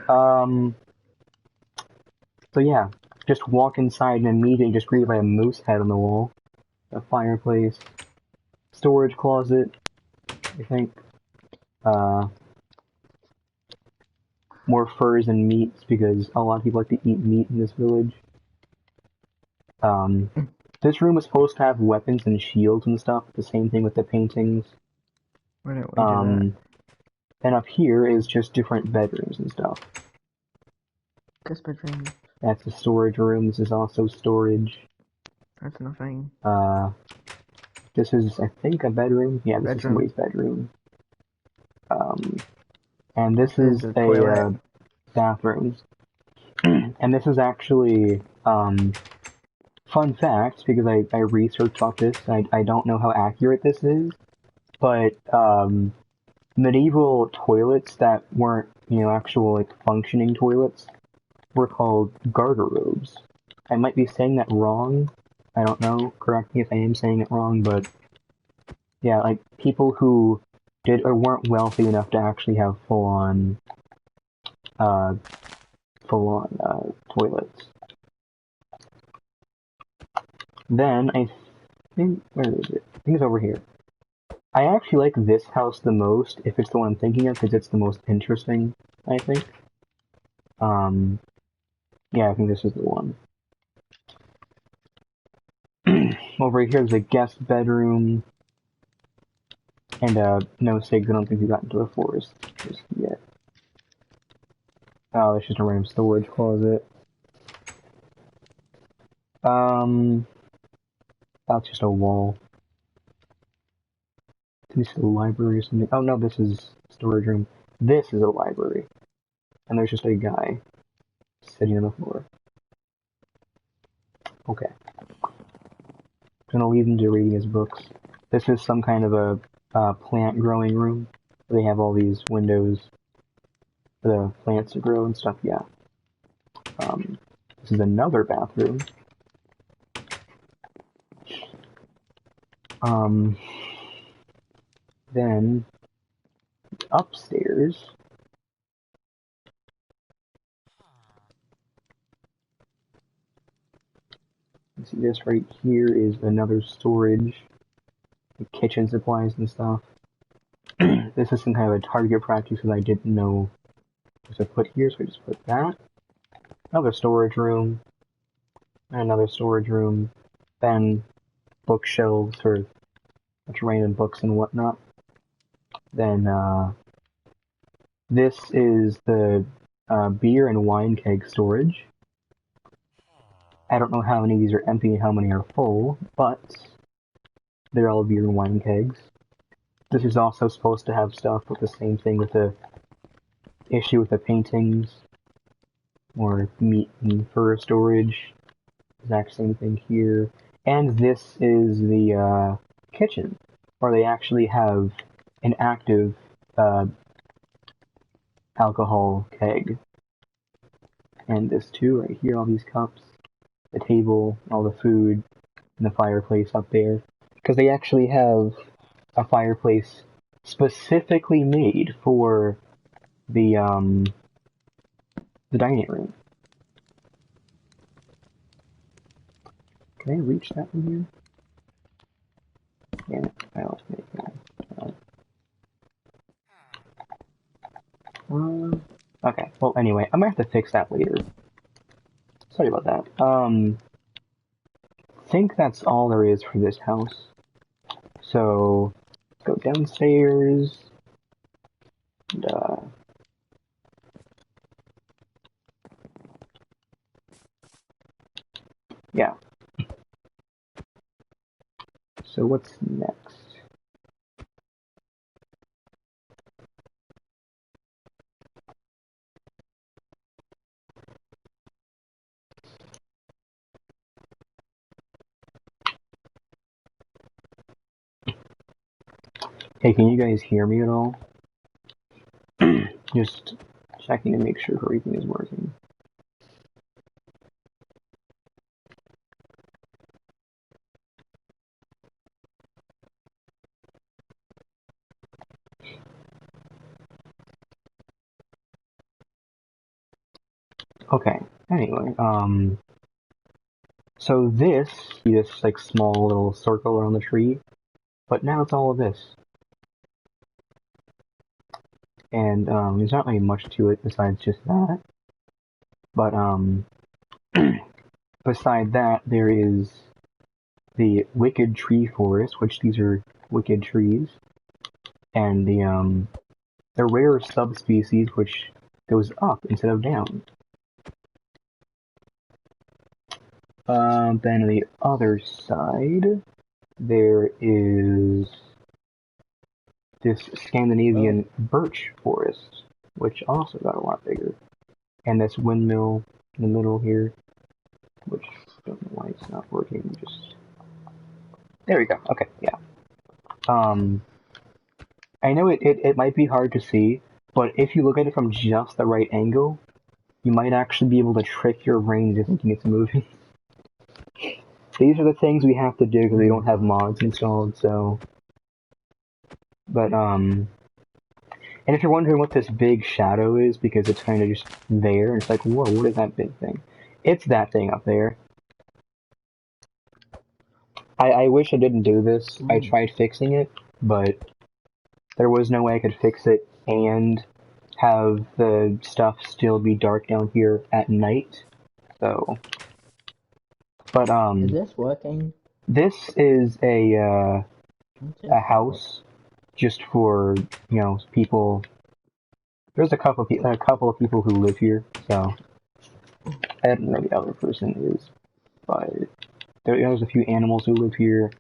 so yeah, just walk inside and immediately just greeted by a moose head on the wall, a fireplace, storage closet, I think, more furs and meats because a lot of people like to eat meat in this village. This room is supposed to have weapons and shields and stuff. The same thing with the paintings. Why don't we do that? And up here is just different bedrooms and stuff. Guest bedroom. That's a storage room. This is also storage. That's nothing. This is, I think, a bedroom. Yeah, this is somebody's bedroom. And this is a bathroom. And this is actually, fun fact, because I researched about this, I don't know how accurate this is, but, medieval toilets that weren't, actual, like, functioning toilets were called garderobes. I might be saying that wrong. I don't know. Correct me if I am saying it wrong, but yeah, like, people who did or weren't wealthy enough to actually have full-on toilets. Then, I think, where is it? I think it's over here. I actually like this house the most, if it's the one I'm thinking of, because it's the most interesting, I think. Yeah, I think this is the one. Over here, there's a guest bedroom, and no cigs. I don't think we got into the forest just yet. Oh, it's just a random storage closet. That's just a wall. This is a library or something. Oh no, this is storage room. This is a library, and there's just a guy sitting on the floor. Okay. I'm gonna leave him to reading his books. This is some kind of a plant growing room. They have all these windows for the plants to grow and stuff, yeah. This is another bathroom. Then, upstairs, you see this right here is another storage, like kitchen supplies and stuff. This is some kind of a target practice because I didn't know what to put here, so I just put that. Another storage room, and another storage room, then bookshelves for a bunch of random books and whatnot. Then, this is the beer and wine keg storage. I don't know how many of these are empty and how many are full, but they're all beer and wine kegs. This is also supposed to have stuff with the same thing with the issue with the paintings, or meat and fur storage. Exact same thing here. And this is the kitchen, where they actually have an active alcohol keg. And this too, right here, all these cups, the table, all the food, and the fireplace up there. Because they actually have a fireplace specifically made for the dining room. Can I reach that from here? Yeah, I don't think I okay, well anyway, I might have to fix that later. Sorry about that. Think that's all there is for this house. So, let's go downstairs, and yeah. So what's next? Hey, can you guys hear me at all? Just checking to make sure everything is working. Okay, anyway, so this, this like small little circle around the tree, but now it's all of this. And, there's not really much to it besides just that. But, beside that, there is the wicked tree forest, which these are wicked trees, and the rare subspecies, which goes up instead of down. Then on the other side, there is this Scandinavian birch forest, which also got a lot bigger. And this windmill in the middle here, which I don't know why it's not working, just... There we go, okay, yeah. I know it might be hard to see, but if you look at it from just the right angle, you might actually be able to trick your brain into thinking it's moving. These are the things we have to do because we don't have mods installed, so... But, and if you're wondering what this big shadow is, because it's kind of just there, it's like, whoa, what is that big thing? It's that thing up there. I wish I didn't do this. I tried fixing it, but there was no way I could fix it and have the stuff still be dark down here at night, so... But, Is this working? This is a house just for, you know, people. There's a couple of people who live here, so I don't know who the other person is, but there's a few animals who live here.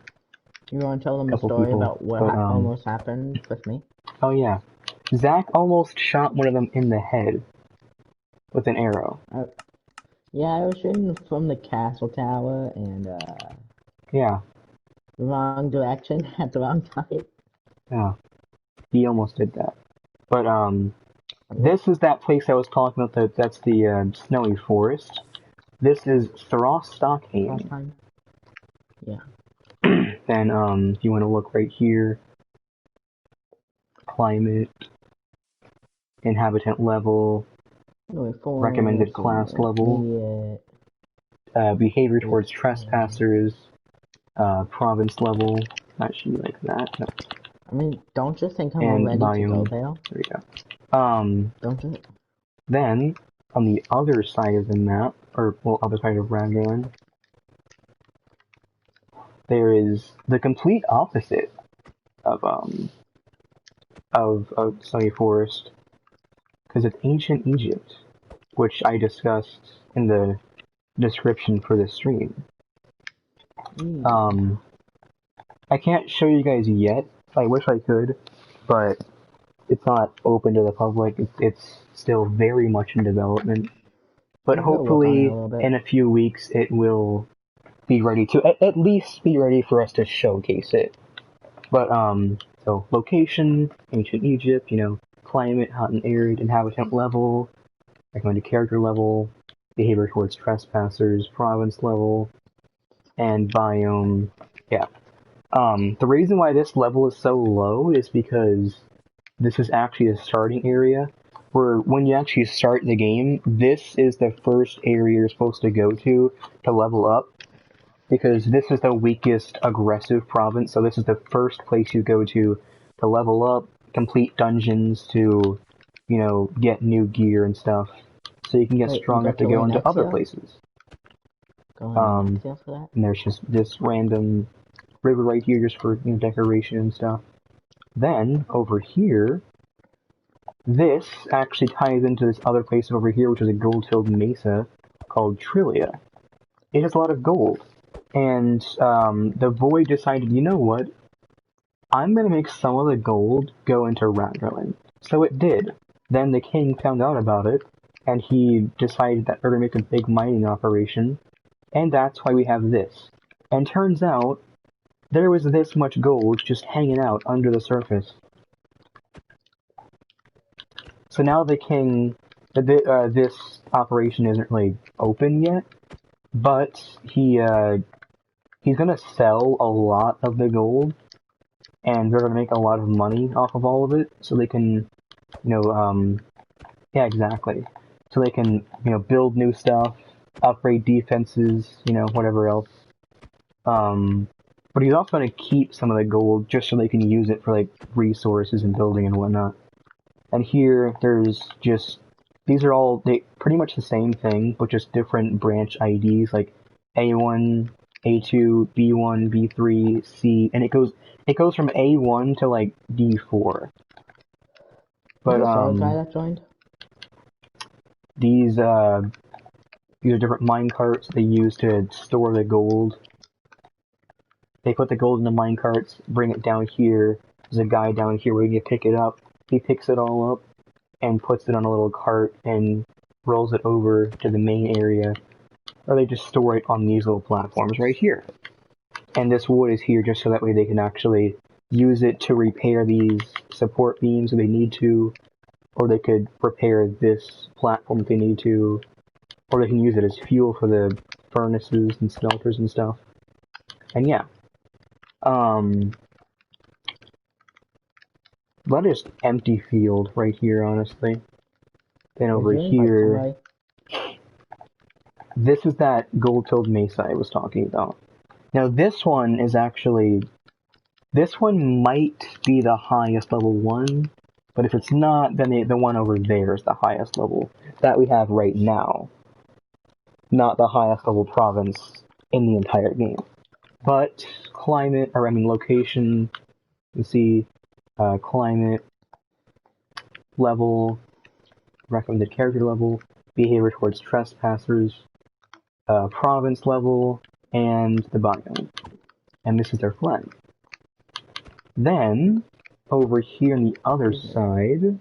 You want to tell them a story about what almost happened with me? Oh yeah, Zach almost shot one of them in the head with an arrow. Yeah, I was shooting from the castle tower, and yeah, the wrong direction at the wrong time. Yeah, he almost did that. But this is that place I was talking about. That's the snowy forest. This is Sartarþ Cránér. Yeah. Then if you want to look right here, climate, inhabitant level, recommended class level, behavior towards trespassers, province level. Actually, like that. No. I mean, don't you think I'm ready biome. to go there? There we go. Don't you? Then on the other side of the map, or well, other side of Ragnarlenn, there is the complete opposite of Snowy Forest, because it's ancient Egypt, which I discussed in the description for this stream. I can't show you guys yet. I wish I could, but it's not open to the public. It's still very much in development. But hopefully, in a few weeks, it will be ready to at least be ready for us to showcase it. But so location, ancient Egypt, you know, climate, hot and arid, inhabitant level, recommended character level, behavior towards trespassers, province level, and biome. Yeah. The reason why this level is so low is because this is actually a starting area where when you actually start the game, this is the first area you're supposed to go to level up, because this is the weakest aggressive province, so this is the first place you go to level up, complete dungeons to, you know, get new gear and stuff, so you can get strong enough to go into other places. And there's just this random river right here just for, you know, decoration and stuff. Then, over here, this actually ties into this other place over here, which is a gold-filled mesa called Trilia. It has a lot of gold. And the Void decided, you know what? I'm going to make some of the gold go into Ragnarlenn. So it did. Then the king found out about it, and he decided that we're going to make a big mining operation. And that's why we have this. And turns out, there was this much gold just hanging out under the surface. So now the king, this operation isn't really open yet, but he's gonna sell a lot of the gold, and they're gonna make a lot of money off of all of it, so they can, yeah, exactly. So they can, build new stuff, upgrade defenses, whatever else. But he's also going to keep some of the gold just so they can use it for, like, resources and building and whatnot. And here, there's just, these are all pretty much the same thing, but just different branch IDs, like A1, A2, B1, B3, C, and it goes from A1 to, like, D4. But, the guy that joined? These are different minecarts they use to store the gold. They put the gold in the minecarts, bring it down here. There's a guy down here where you can pick it up. He picks it all up and puts it on a little cart and rolls it over to the main area. Or they just store it on these little platforms right here. And this wood is here just so that way they can actually use it to repair these support beams if they need to. Or they could repair this platform if they need to. Or they can use it as fuel for the furnaces and smelters and stuff. And yeah. That is empty field right here, honestly. Then over here, this is that gold-filled mesa I was talking about. Now this one is actually, this one might be the highest level one, but if it's not, then the one over there is the highest level that we have right now. Not the highest level province in the entire game. But location, you see, climate, level, recommended character level, behavior towards trespassers, province level, and the biome. And this is their flag. Then, over here on the other side,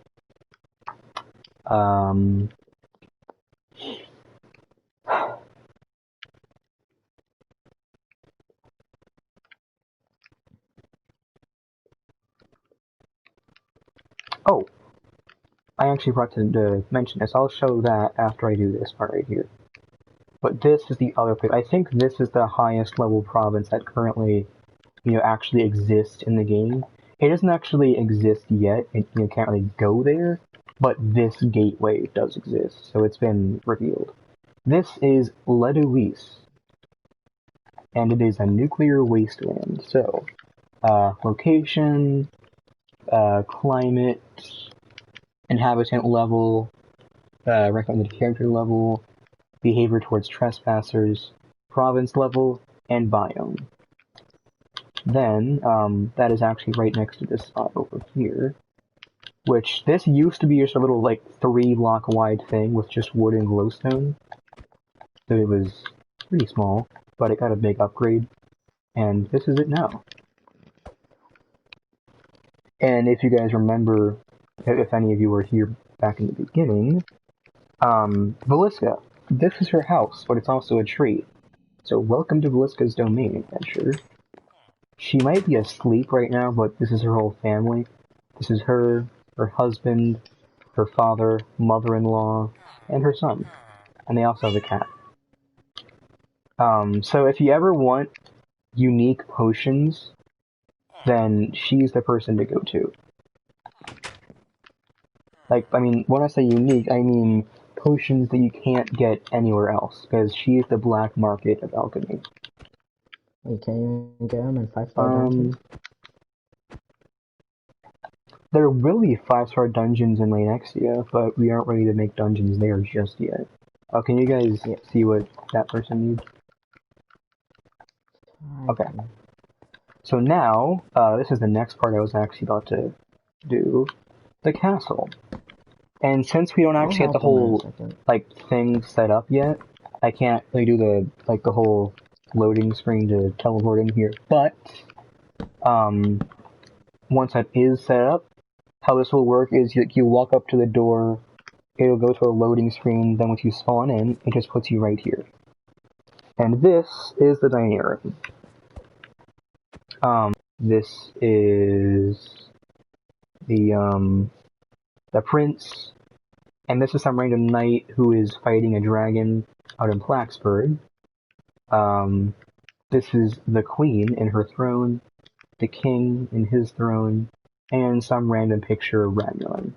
oh, I actually forgot to mention this. I'll show that after I do this part right here. But this is the other place. I think this is the highest level province that currently, actually exists in the game. It doesn't actually exist yet. It can't really go there, but this gateway does exist, so it's been revealed. This is Leduis, and it is a nuclear wasteland. So, location, climate, inhabitant level, recommended character level, behavior towards trespassers, province level, and biome. Then, that is actually right next to this spot over here, which this used to be just a little, 3-block wide thing with just wood and glowstone. So it was pretty small, but it got a big upgrade, and this is it now. And if you guys remember, if any of you were here back in the beginning, Veliska, this is her house, but it's also a tree. So welcome to Veliska's domain, adventure. She might be asleep right now, but this is her whole family. This is her husband, her father, mother-in-law, and her son. And they also have a cat. So if you ever want unique potions, then she's the person to go to. When I say unique, I mean potions that you can't get anywhere else, because she's the black market of alchemy. You can't even get them in 5-star dungeons? There will be 5-star dungeons in Laneksia, but we aren't ready to make dungeons there just yet. Can you guys see what that person needs? Okay. So now, this is the next part I was actually about to do. The castle. And since we don't actually have the whole, thing set up yet, I can't really do the whole loading screen to teleport in here. But, once that is set up, how this will work is you walk up to the door, it'll go to a loading screen, then once you spawn in, it just puts you right here. And this is the dining room. This is the prince, and this is some random knight who is fighting a dragon out in Blacksburg. This is the queen in her throne, the king in his throne, and some random picture of Ragnarlenn.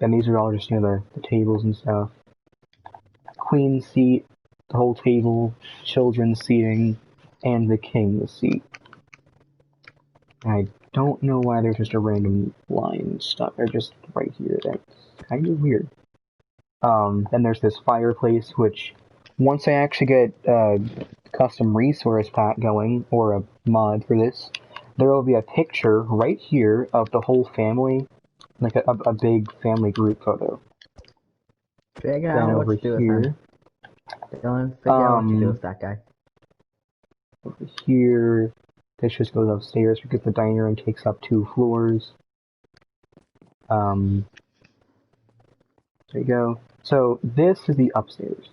And these are all just, the tables and stuff. Queen's seat, the whole table, children's seating, and the king's seat. I don't know why there's just a random line stuck there just right here. That's kind of weird. Then there's this fireplace, which once I actually get a custom resource pack going, or a mod for this, there will be a picture right here of the whole family, like a big family group photo. Figure out what to do with him. Dylan, figure out what to do with that guy. Over here, this just goes upstairs because the dining room takes up 2 floors. There you go. So this is the upstairs.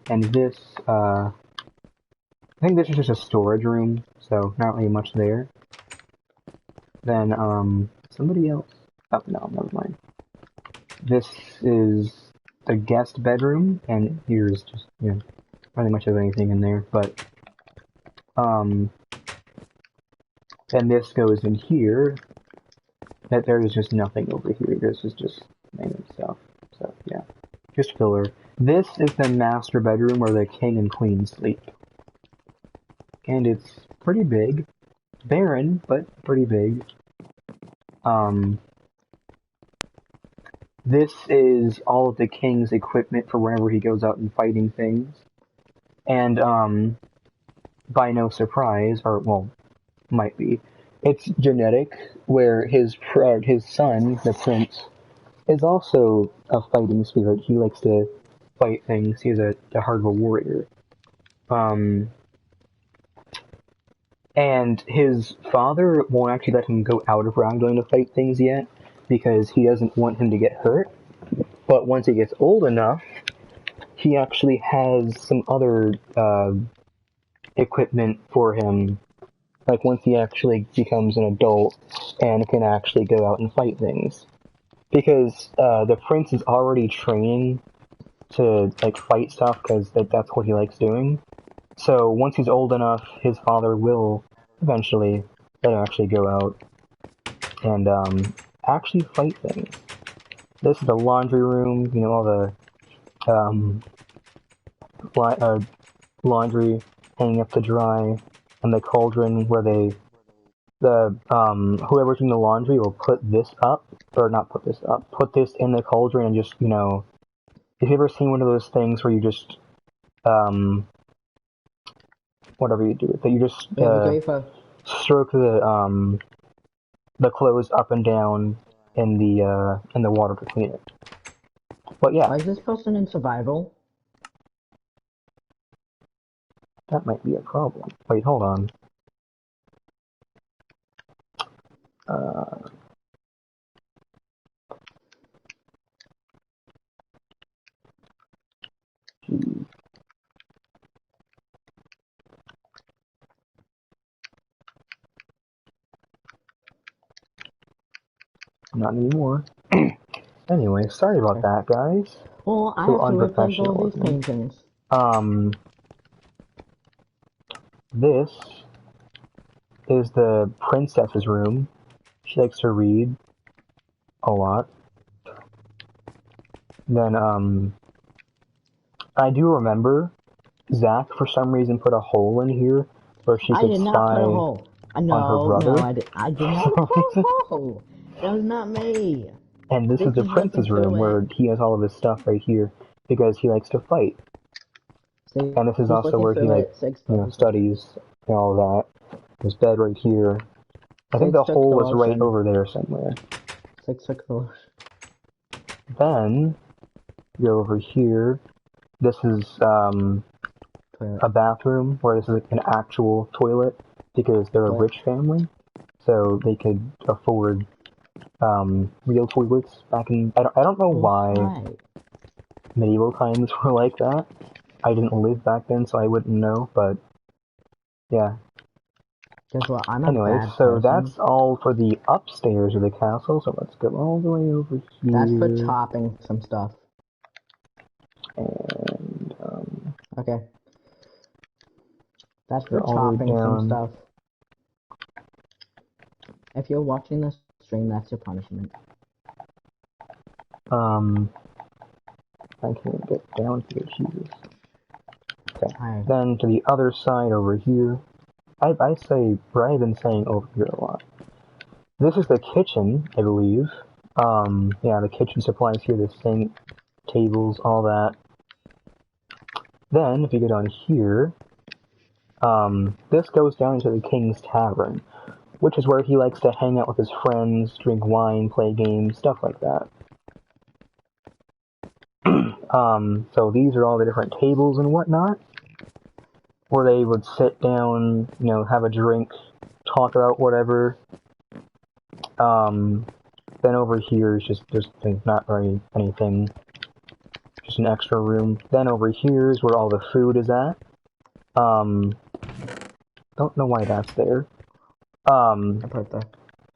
And this, I think this is just a storage room, so not really much there. Then, somebody else. Oh, no, never mind. This is the guest bedroom, and here's just, not really much of anything in there, but, and this goes in here. That there is just nothing over here. This is just random stuff. So, yeah. Just filler. This is the master bedroom where the king and queen sleep. And it's pretty big. Barren, but pretty big. This is all of the king's equipment for whenever he goes out and fighting things. And, by no surprise, or, well, might be, it's genetic, where his son, the prince, is also a fighting spirit. He likes to fight things. He's a heart of a warrior. And his father won't actually let him go out of Ragnarlenn to fight things yet, because he doesn't want him to get hurt. But once he gets old enough, he actually has some other equipment for him. Like, once he actually becomes an adult and can actually go out and fight things. Because the prince is already training to, like, fight stuff, because that's what he likes doing. So, once he's old enough, his father will eventually let him actually go out and actually fight things. This is the laundry room, all the laundry hanging up to dry, and the cauldron where whoever's doing the laundry will put this up, or not put this up, put this in the cauldron and just, if you've ever seen one of those things where you just, whatever you do with it, you just, stroke the clothes up and down in the water to clean it. But yeah. Why is this person in survival? That might be a problem. Wait, hold on. Not anymore. Anyway, sorry about that, guys. Well, I have to replace all these paintings. This is the princess's room. She likes to read a lot. Then, I do remember Zach, for some reason, put a hole in here where she could spy on her brother. No, I did not put a hole. That was not me. And this is the prince's room where he has all of his stuff right here because he likes to fight. And this is also where he studies and all that. His bed right here. I think the hole was right over there somewhere. 6 $6. Then go over here. This is a bathroom where this is an actual toilet because they're a rich family, so they could afford real toilets back in. I don't know why medieval times were like that. I didn't live back then, so I wouldn't know, but Yeah. Guess what? I'm a Anyway, bad so person. that's all for the upstairs of the castle, so let's go all the way over here. That's for chopping some stuff. And, okay. That's for chopping some stuff. If you're watching this stream, that's your punishment. I can't get down here, Jesus. Okay, Hi. then to the other side over here. I say, or I've been saying over here a lot. This is the kitchen, I believe. Yeah, the kitchen supplies here, the sink, tables, all that. Then, if you go down here, this goes down into the King's Tavern, which is where he likes to hang out with his friends, drink wine, play games, stuff like that. So these are all the different tables and whatnot, where they would sit down, you know, have a drink, talk about whatever. Then over here is just not really anything, just an extra room. Then over here is where all the food is at. Don't know why that's there.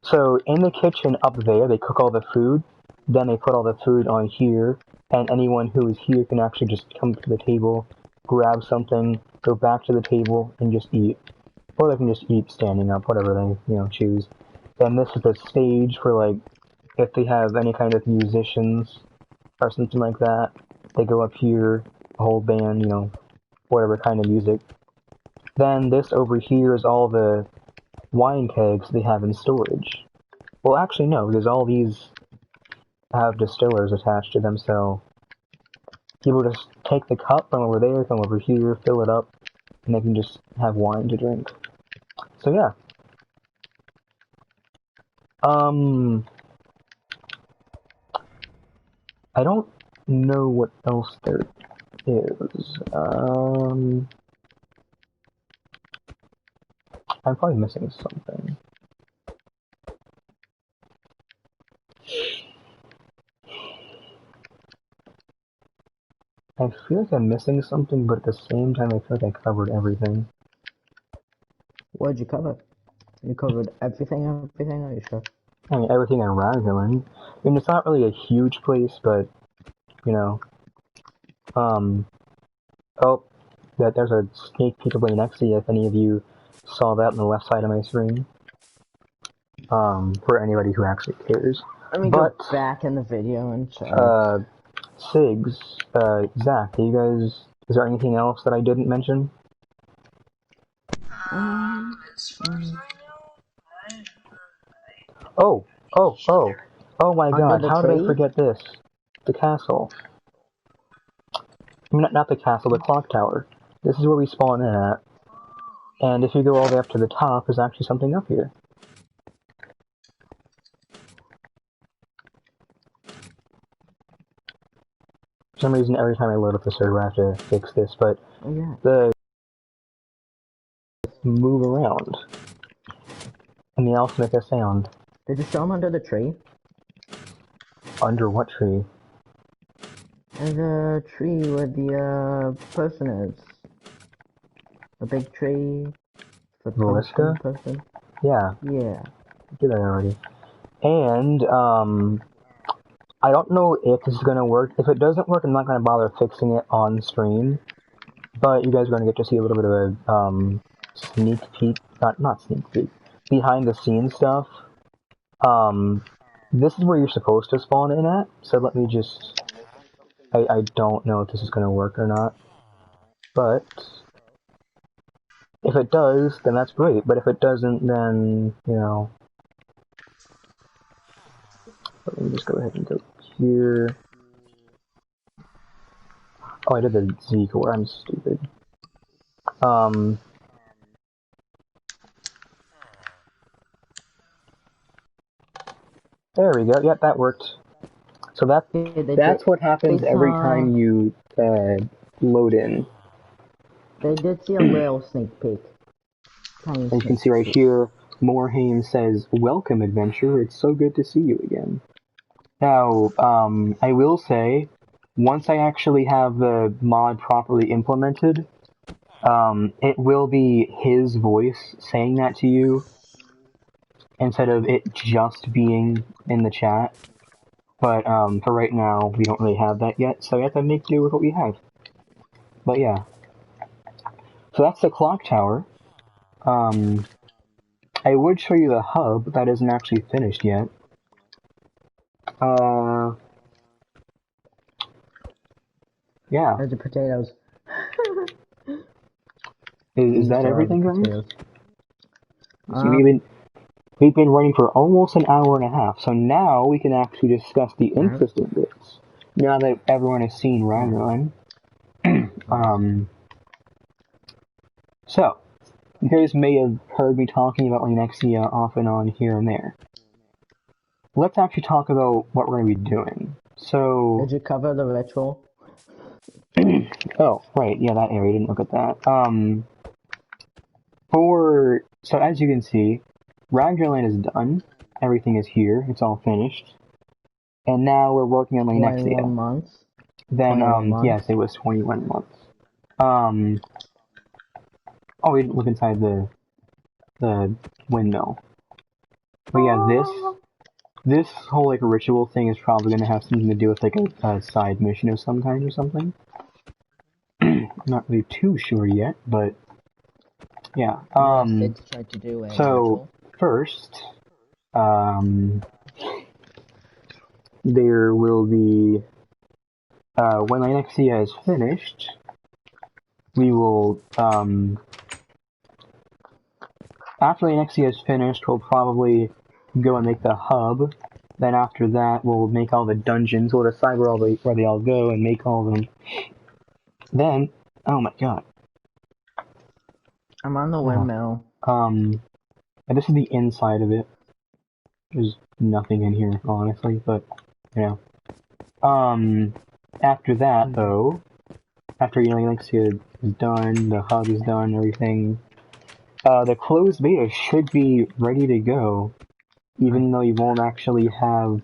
So in the kitchen up there, they cook all the food. Then they put all the food on here, and anyone who is here can actually just come to the table, grab something, go back to the table, and just eat. Or they can just eat standing up, whatever they, choose. Then this is the stage for, like, if they have any kind of musicians or something like that, they go up here, a whole band, whatever kind of music. Then this over here is all the wine kegs they have in storage. Well, actually, no, because all these have distillers attached to them, so people just take the cup from over there, come over here, fill it up, and they can just have wine to drink. So yeah. I don't know what else there is. I'm probably missing something. I feel like I'm missing something, but at the same time I feel like I covered everything. What did you cover? You covered everything, are you sure? I mean, everything in Ragnarlenn. I mean, it's not really a huge place, but, oh, there's a sneak peek of Laneksia, if any of you saw that on the left side of my screen. For anybody who actually cares. Let me go back in the video and check. Sigs, Zach, is there anything else that I didn't mention? Oh my god, how did I forget this? The castle. I mean, not the castle, the clock tower. This is where we spawn in at. And if you go all the way up to the top, there's actually something up here. For some reason, every time I load up the server, I have to fix this, but the move around. And they also make a sound. Did you show them under the tree? Under what tree? The tree where the person is. A big tree. The Melissa? Person. Yeah. Yeah. I did that already. And, I don't know if this is gonna work. If it doesn't work, I'm not gonna bother fixing it on stream. But you guys are gonna get to see a little bit of a, sneak peek. Not sneak peek. Behind the scenes stuff. This is where you're supposed to spawn in at. So let me just... I don't know if this is gonna work or not. But... if it does, then that's great. But if it doesn't, then, let me just go ahead and go here. Oh, I did the Z core. I'm stupid. There we go. Yep, that worked. So that's what happens every time you load in. They did see a little sneak peek. And you can see right here, Morhaime says, "Welcome, adventurer. It's so good to see you again." Now, I will say, once I actually have the mod properly implemented, it will be his voice saying that to you instead of it just being in the chat. But for right now, we don't really have that yet, so we have to make do with what we have. But yeah. So that's the clock tower. I would show you the hub, that isn't actually finished yet. Yeah. There's the potatoes. Is that everything, guys? Potatoes. See, we've been running for almost an hour and a half, so now we can actually discuss the interesting bits. Now that everyone has seen Ragnarlenn. So, you guys may have heard me talking about Laneksia off and on here and there. Let's actually talk about what we're going to be doing. So... Did you cover the ritual? Oh, right, yeah, that area, didn't look at that. So as you can see, Ragnarlenn is done. Everything is here, it's all finished. And now we're working on Laneksia. 21 months? Then, 21 months? yes, it was 21 months. Oh, we didn't look inside the windmill. But yeah, this whole, like, ritual thing is probably gonna have something to do with, like, a side mission of some kind or something. I'm not really too sure yet, but yeah. Yes, tried to do a so ritual. first, there will be when Laneksia is finished, we will after Laneksia is finished, we'll probably go and make the hub. Then after that, we'll make all the dungeons. We'll decide where they all go and make all of them. Then, oh my god. I'm on the windmill. And this is the inside of it. There's nothing in here, honestly, but, you know. After that, though, after Laneksia is done, the hub is done, everything, the closed beta should be ready to go, even though you won't actually have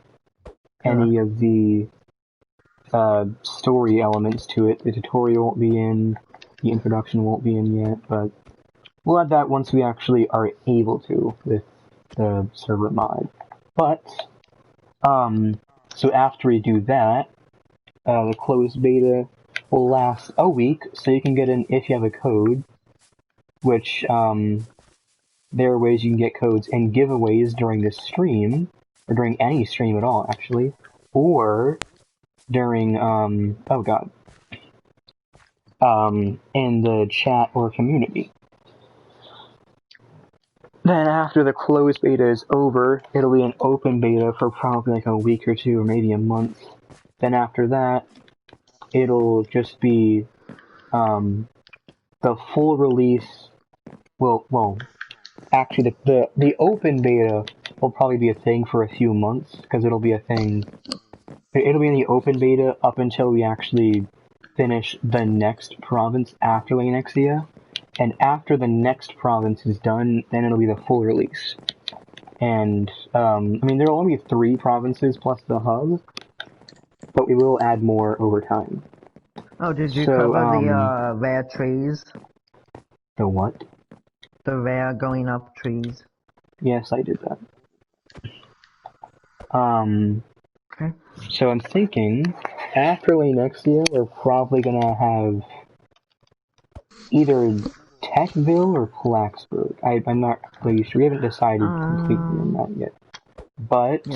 any of the story elements to it. The tutorial won't be in, the introduction won't be in yet, but we'll add that once we actually are able to with the server mod. But, so after we do that, the closed beta will last a week, so you can get in if you have a code, which, there are ways you can get codes and giveaways during this stream, or during any stream at all, actually, or during, oh god, in the chat or community. Then after the closed beta is over, it'll be an open beta for probably like a week or two, or maybe a month. Then after that, it'll just be, the full release, well, actually, the open beta will probably be a thing for a few months, because it'll be a thing. It'll be in the open beta up until we actually finish the next province after Laneksia, and after the next province is done, then it'll be the full release. And, I mean, there will only be 3 provinces plus the hub, but we will add more over time. Oh, did you cover the rare trees? The what? The rare going up trees. Yes, I did that. Okay. So I'm thinking, after Laneksia, we're probably gonna have either Techville or Plaxburg. I'm not really sure. We haven't decided completely on that yet. But,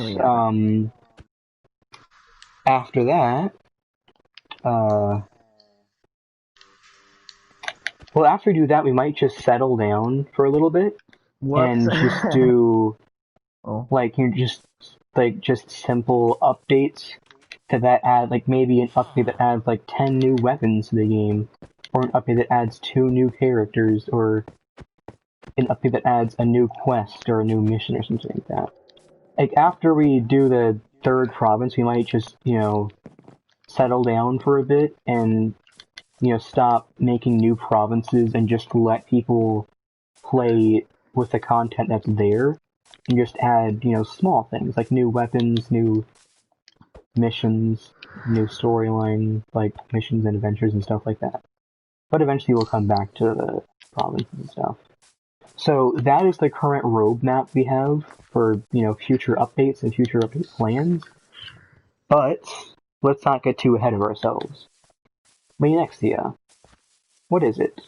after that, well, after we do that, we might just settle down for a little bit and just do, like, just simple updates to that add, like, maybe an update that adds, like, 10 new weapons to the game, or an update that adds 2 new characters, or an update that adds a new quest or a new mission or something like that. Like, after we do the 3rd province, we might just, you know, settle down for a bit and, you know, stop making new provinces and just let people play with the content that's there, and just add, you know, small things, like new weapons, new missions, new storyline, like missions and adventures and stuff like that. but eventually we'll come back to the provinces and stuff. So that is the current roadmap we have for, future updates and future update plans. But let's not get too ahead of ourselves. Laneksia. What is it?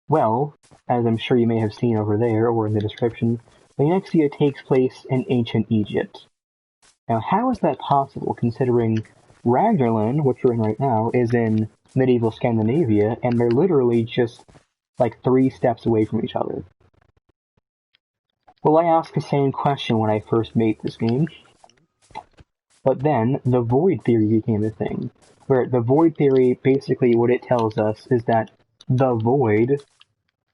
Well, as I'm sure you may have seen over there or in the description, Laneksia takes place in ancient Egypt. Now, how is that possible considering Ragnarlenn, which we're in right now, is in medieval Scandinavia, and they're literally just like 3 steps away from each other? Well, I asked the same question when I first made this game, but then the void theory became a thing, where the void theory, basically what it tells us is that the void,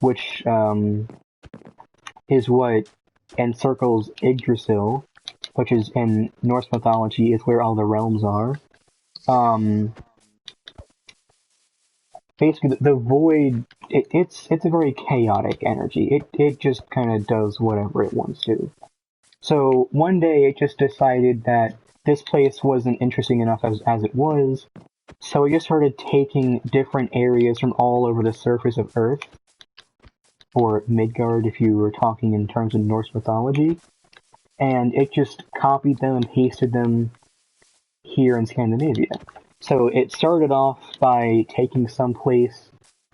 which is what encircles Yggdrasil, which is in Norse mythology, is where all the realms are. Basically, the void, it's a very chaotic energy. It just kind of does whatever it wants to. So one day it just decided that this place wasn't interesting enough as it was, so it just started taking different areas from all over the surface of Earth, or Midgard if you were talking in terms of Norse mythology, and it just copied them and pasted them here in Scandinavia. So it started off by taking some place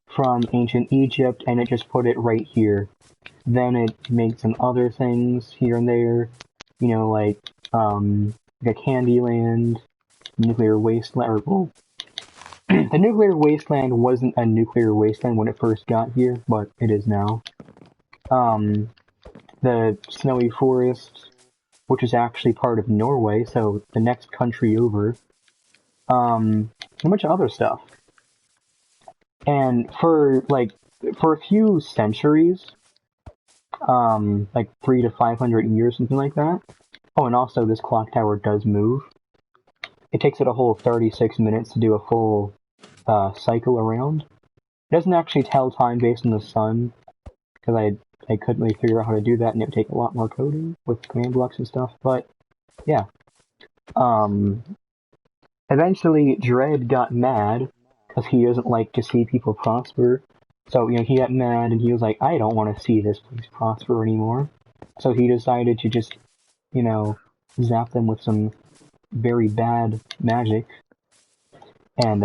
from ancient Egypt and it just put it right here. Then it made some other things here and there, like a Candyland, nuclear wasteland, or, well, the nuclear wasteland wasn't a nuclear wasteland when it first got here, but it is now. The snowy forest, which is actually part of Norway, so the next country over. A bunch of other stuff. And for a few centuries, like 300 to 500 years, something like that. Oh, and also this clock tower does move. It takes it a whole 36 minutes to do a full cycle around. It doesn't actually tell time based on the sun, because I couldn't really figure out how to do that, and it would take a lot more coding with command blocks and stuff, but yeah. Eventually, Dread got mad, because he doesn't like to see people prosper. So, he got mad, and he was like, I don't want to see this place prosper anymore. So he decided to just, zap them with some very bad magic. And,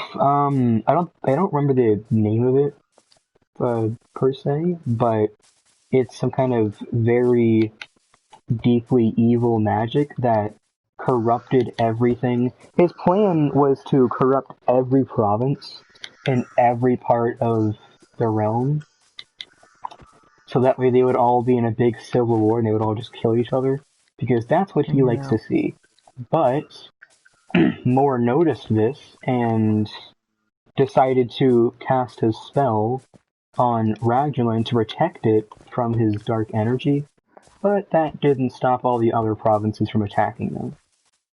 I don't remember the name of it, per se, but it's some kind of very deeply evil magic that corrupted everything. His plan was to corrupt every province in every part of the realm, so that way they would all be in a big civil war and they would all just kill each other, because that's what he likes to see. But Moore noticed this and decided to cast his spell on Ragnarlenn to protect it from his dark energy. But that didn't stop all the other provinces from attacking them.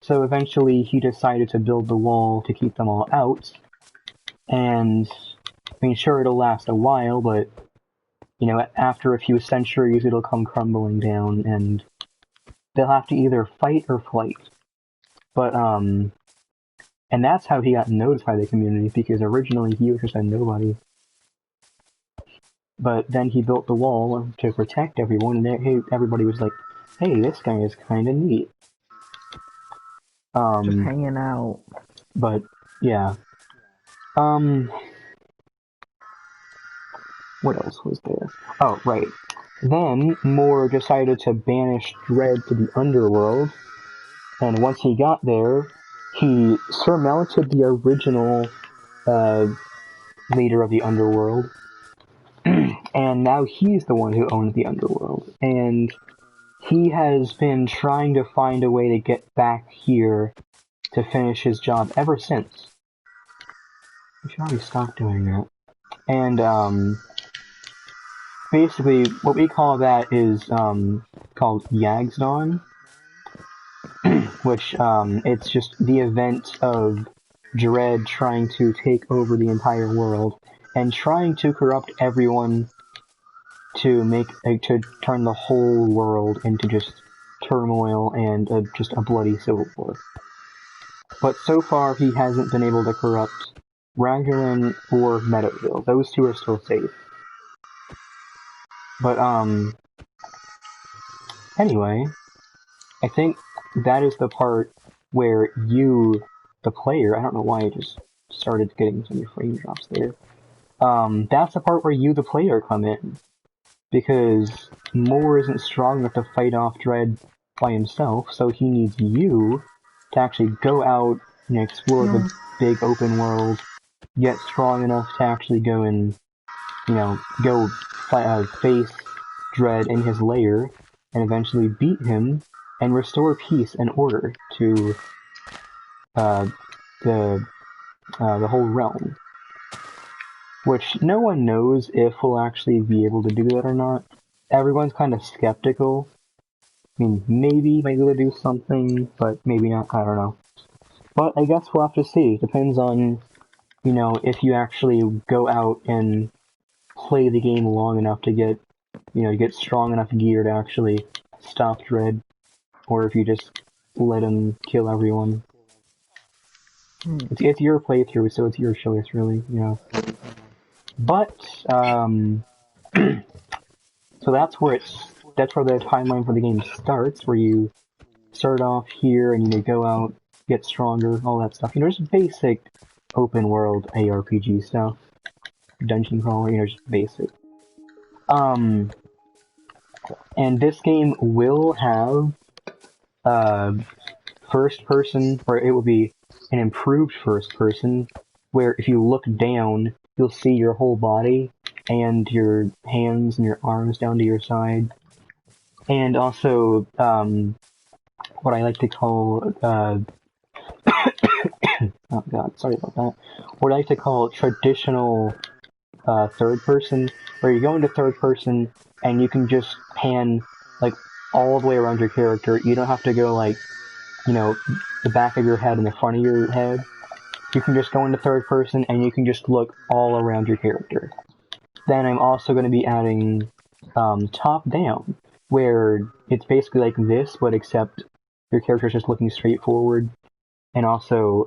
So eventually he decided to build the wall to keep them all out. And, sure, it'll last a while, but, after a few centuries it'll come crumbling down, and they'll have to either fight or flight. But, and that's how he got noticed by the community, because originally he was just a nobody. But then he built the wall to protect everyone, and everybody was like, hey, this guy is kind of neat. Just hanging out. But, yeah. What else was there? Oh, right. Then Moore decided to banish Dread to the underworld, and once he got there, he surmounted the original leader of the underworld, and now he's the one who owns the underworld, and he has been trying to find a way to get back here to finish his job ever since. We should probably stop doing that. And, basically, what we call that is, called Yagsdawn, which, it's just the event of Dread trying to take over the entire world, and trying to corrupt everyone to turn the whole world into just turmoil and just a bloody civil war. but so far he hasn't been able to corrupt Ragnarlenn or Meadowville. Those two are still safe. But, anyway, I think that is the part where you, the player, I don't know why I just started getting some frame drops there. That's the part where you, the player, come in. Because Moore isn't strong enough to fight off Dread by himself, so he needs you to actually go out and explore the big open world, get strong enough to actually go and, go face Dread in his lair, and eventually beat him, and restore peace and order to the whole realm. Which no one knows if we'll actually be able to do that or not. Everyone's kind of skeptical. I mean, maybe be able to do something, but maybe not, I don't know. But I guess we'll have to see. Depends on, if you actually go out and play the game long enough to get, get strong enough gear to actually stop Dread, or if you just let him kill everyone. It's your playthrough, so it's your choice, really, But, so that's where the timeline for the game starts, where you start off here and you go out, get stronger, all that stuff. Just basic open world ARPG stuff. Dungeon crawler, just basic. And this game will have, first person, or it will be an improved first person, where if you look down, you'll see your whole body, and your hands and your arms down to your side. And also, what I like to call, oh god, sorry about that. What I like to call traditional, third person, where you go into third person, and you can just pan, all the way around your character. You don't have to go, the back of your head and the front of your head. You can just go into third person, and you can just look all around your character. Then I'm also going to be adding top down, where it's basically like this, but except your character's just looking straight forward, and also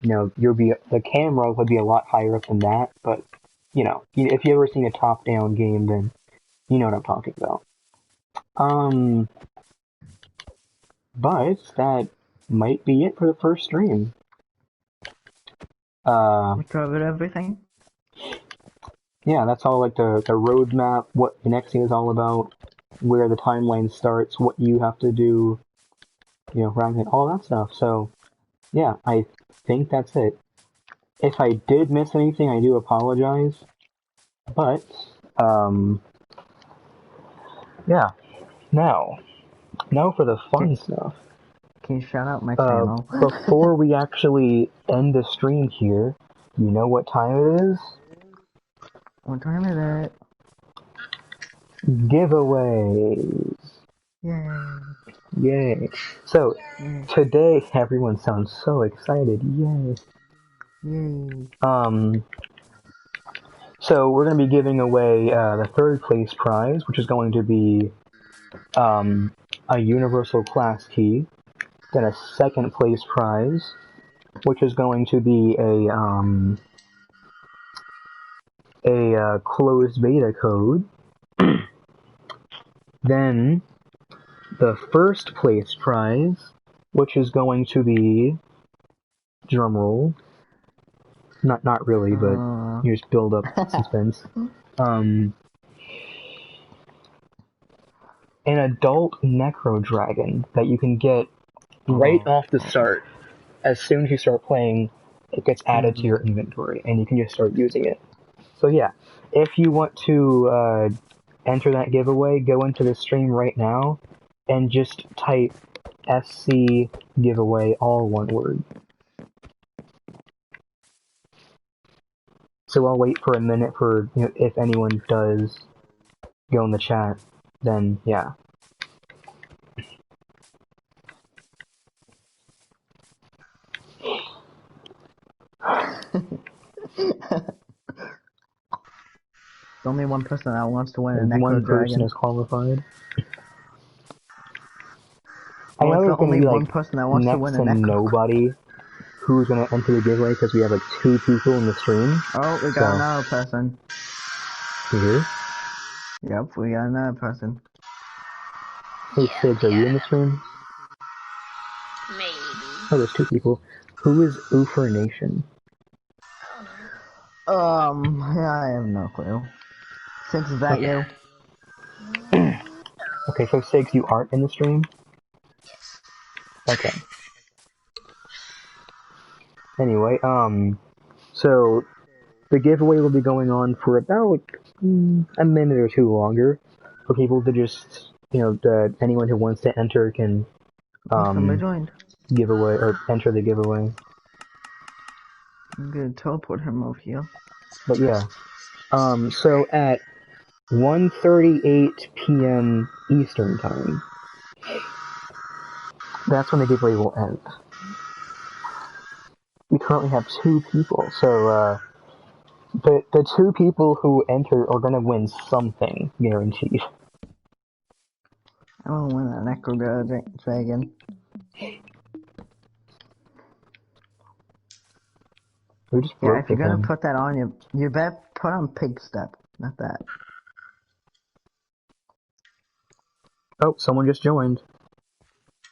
the camera would be a lot higher up than that. But if you've ever seen a top down game, then you know what I'm talking about. But that might be it for the first stream. We covered everything. Yeah, that's all, the roadmap, what Laneksia is all about, where the timeline starts, what you have to do, Ragnarlenn, all that stuff. So, yeah, I think that's it. If I did miss anything, I do apologize. But, yeah. Now for the fun stuff. Can you shout out my channel? Before we actually end the stream here, you know what time it is? What time is it? Giveaways. Yay. So, today, everyone sounds so excited. Yay. So we're going to be giving away the third place prize, which is going to be a universal class key. Then a second place prize, which is going to be a closed beta code. Then the first place prize, which is going to be, drumroll, not really, but you just build up suspense. An adult necro dragon that you can get right off the start. As soon as you start playing, it gets added to your inventory, and you can just start using it. So yeah, if you want to enter that giveaway, go into the stream right now, and just type SC giveaway, all one word. So I'll wait for a minute for, if anyone does go in the chat, then yeah. Only one person that wants to win a necro one person dragon. is qualified. I know it's there's gonna only be one like person that wants to next win to a neck. nobody who's gonna enter the giveaway because we have like 2 people in the stream. Oh, we got another person. You hear? Yep, we got another person. Hey Sigs, are you in the stream? Maybe. Oh, there's 2 people. Who is Oofer Nation? Yeah, I have no clue. Since is that you? Okay, so Sigs, you aren't in the stream? Okay. Anyway, so the giveaway will be going on for about a minute or 2 longer for people to just, anyone who wants to enter can Somebody joined. giveaway or enter the giveaway. I'm gonna teleport him over here. But yeah, so at 1:38 p.m. Eastern time, that's when the giveaway will end. We currently have 2 people, so the 2 people who enter are gonna win something, guaranteed. I wanna win an Echo Dragon. We just Yeah, broke if you're with gonna him. put that on, you better put on Pig Step, not that. Oh, someone just joined.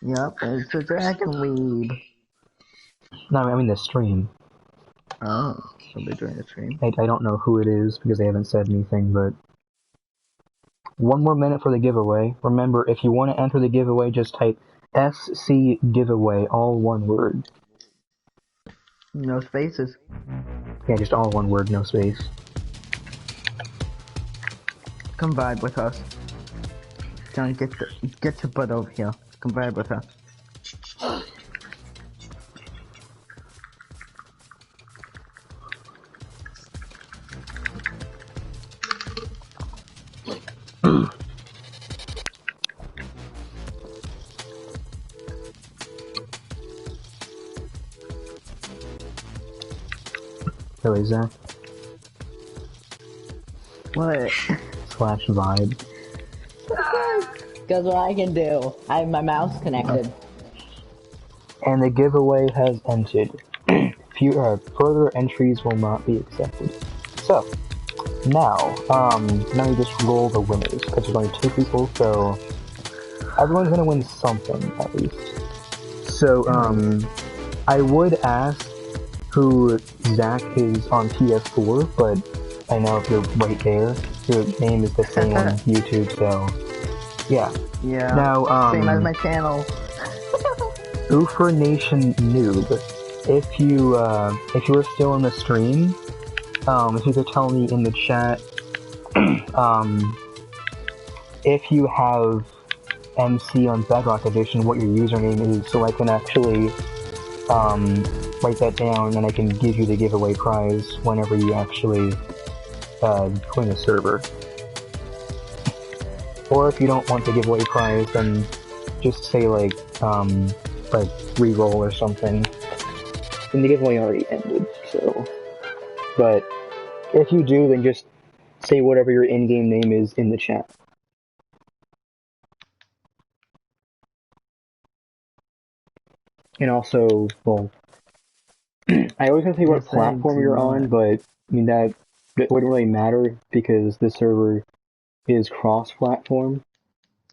Yep, it's a Dragon Weeb. No, I mean the stream. Oh, somebody joined the stream. I don't know who it is because they haven't said anything, but 1 more minute for the giveaway. Remember, if you want to enter the giveaway, just type SC giveaway, all one word. No spaces. Yeah, just all one word, no space. Come vibe with us. John, get your butt over here. Come vibe with us. Really, Zach? What? Slash vibe. Guess what I can do? I have my mouse connected. And the giveaway has ended. Further entries will not be accepted. So, now, let me just roll the winners, because there's only 2 people, so everyone's gonna win something, at least. So, I would ask who Zach is on PS4, but I know if you're right there, your name is the same on YouTube, so yeah. Yeah. Now, same as my channel. Oofer Nation Noob, if you are still in the stream, if you could tell me in the chat, if you have MC on Bedrock Edition, what your username is, so I can actually, write that down and I can give you the giveaway prize whenever you actually, join the server. Or if you don't want the giveaway prize, then just say like reroll or something. And the giveaway already ended, so. But if you do, then just say whatever your in-game name is in the chat. And also, well, I always have to say what platform you're on, but I mean that wouldn't really matter because the server is cross-platform.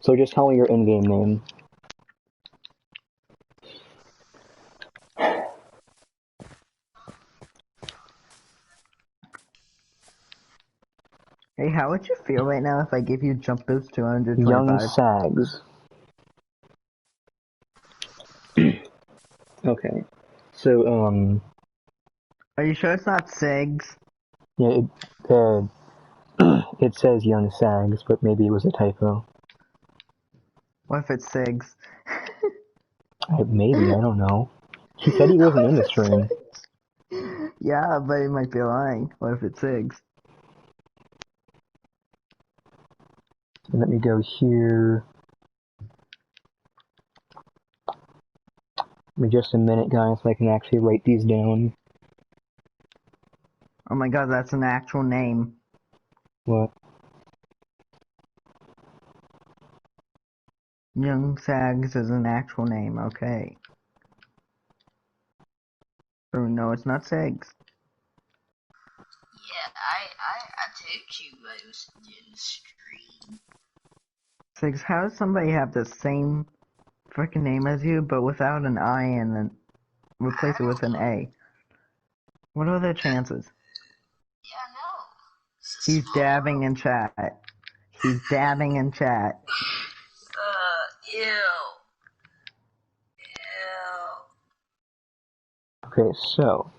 So just tell me your in-game name. Hey, how would you feel right now if I give you jump boost 225? Young Sags. Okay. So, Are you sure it's not Sigs? yeah, it says Young Sags, but maybe it was a typo. What if it's Sigs? Maybe, I don't know. He said he wasn't in the stream. Yeah, but he might be lying. What if it's Sigs? Let me go here. Give me just a minute, guys, so I can actually write these down. Oh my god, that's an actual name. What? Young Sags is an actual name, okay. So no, it's not Sags. Yeah, I told you I was in stream. Sags, how does somebody have the same freaking name as you, but without an I and then replace it with an A? What are the chances? Yeah, no. He's dabbing in chat. He's dabbing in chat. Ew. Okay, so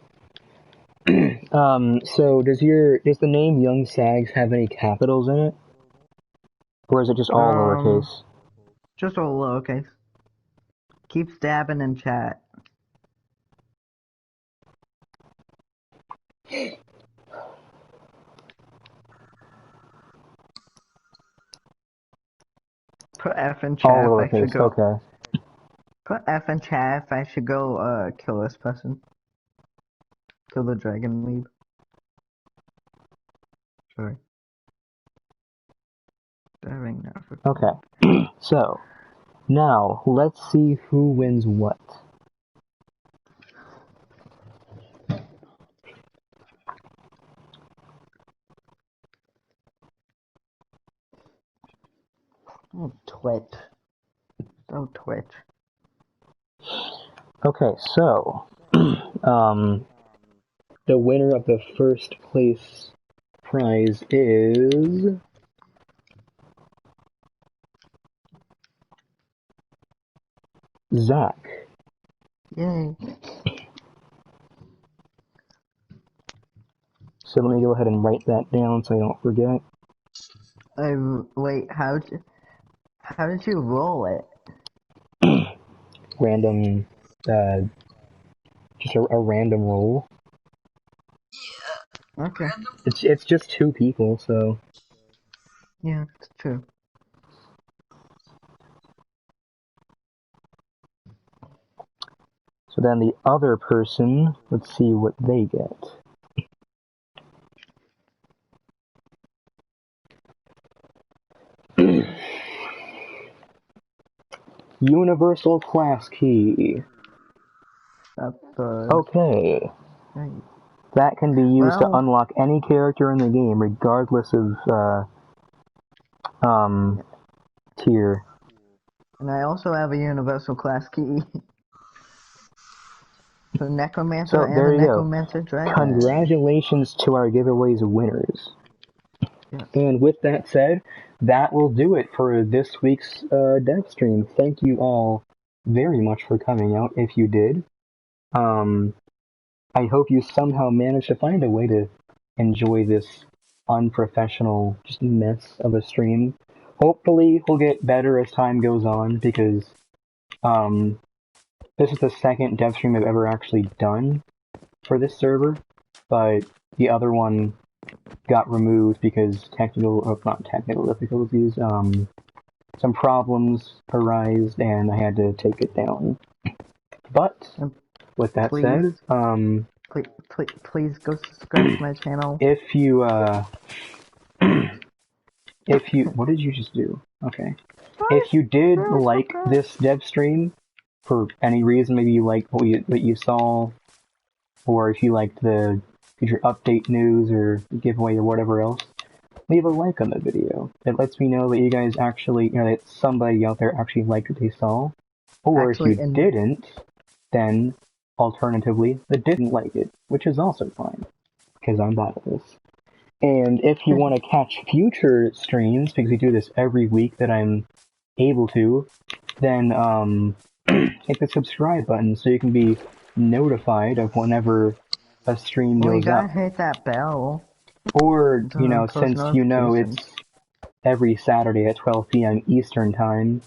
so does the name Young Sags have any capitals in it? Or is it just all lowercase? Just all lowercase. Keeps dabbing in chat. Put F in chat All if I should lowercase, go. okay. Put F in chat if I should go kill this person. Kill the dragon lead. Sorry. Dabbing now for Okay, so now let's see who wins what. Oh, Twitch. Oh, Twitch. Okay, so the winner of the first place prize is Zach. Yay. So let me go ahead and write that down so I don't forget. Wait, how did you roll it? Random, just a random roll. Yeah. Okay. It's just 2 people, so. Yeah, it's true. So then the other person, let's see what they get. Universal class key. That's good. Okay. Nice. That can be used to Well, unlock any character in the game, regardless of, tier. and I also have a universal class key. So Necromancer So and there the you go. Necromancer Dragon. Congratulations to our giveaways winners. Yes. And with that said, that will do it for this week's dev stream. Thank you all very much for coming out, if you did. I hope you somehow managed to find a way to enjoy this unprofessional just mess of a stream. Hopefully we'll get better as time goes on, because this is the second dev stream I've ever actually done for this server, but the other one got removed because not technical difficulties, some problems arose and I had to take it down. But with that said, please go subscribe to my channel. if you what did you just do? Okay. If you did like this dev stream for any reason, maybe you liked what you saw, or if you liked the future update news or giveaway or whatever else, leave a like on the video. It lets me know that you guys actually, that somebody out there actually liked what they saw. Or Actually, if you didn't, then alternatively, they didn't like it, which is also fine, because I'm bad at this. And if you want to catch future streams, because we do this every week that I'm able to, then hit the subscribe button so you can be notified of whenever a stream goes up. You gotta hit that bell. Or, since it's every Saturday at 12 p.m. Eastern Time,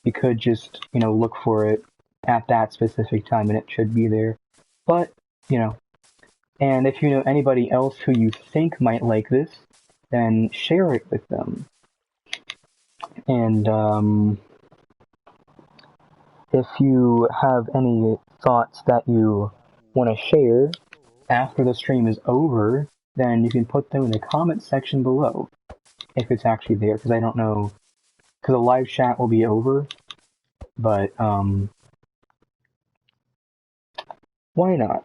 you could just, look for it at that specific time and it should be there. But, and if you know anybody else who you think might like this, then share it with them. And, if you have any thoughts that you want to share after the stream is over, then you can put them in the comment section below, if it's actually there, because I don't know because the live chat will be over, but, why not?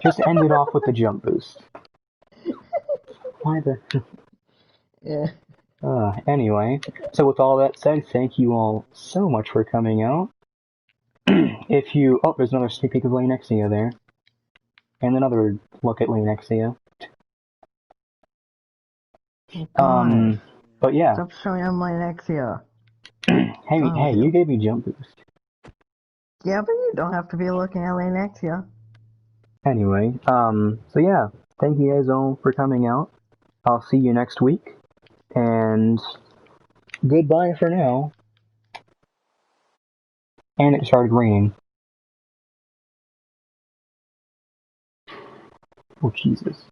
Just end it off with the jump boost. Why the... Yeah. Anyway, so with all that said, thank you all so much for coming out. If you... Oh, there's another sneak peek of Laneksia there. And another look at Laneksia. God. But yeah. Stop showing him Laneksia. Hey, you gave me jump boost. Yeah, but you don't have to be looking at Laneksia. Anyway, so yeah, thank you guys all for coming out. I'll see you next week, and goodbye for now. And it started raining. Oh, Jesus.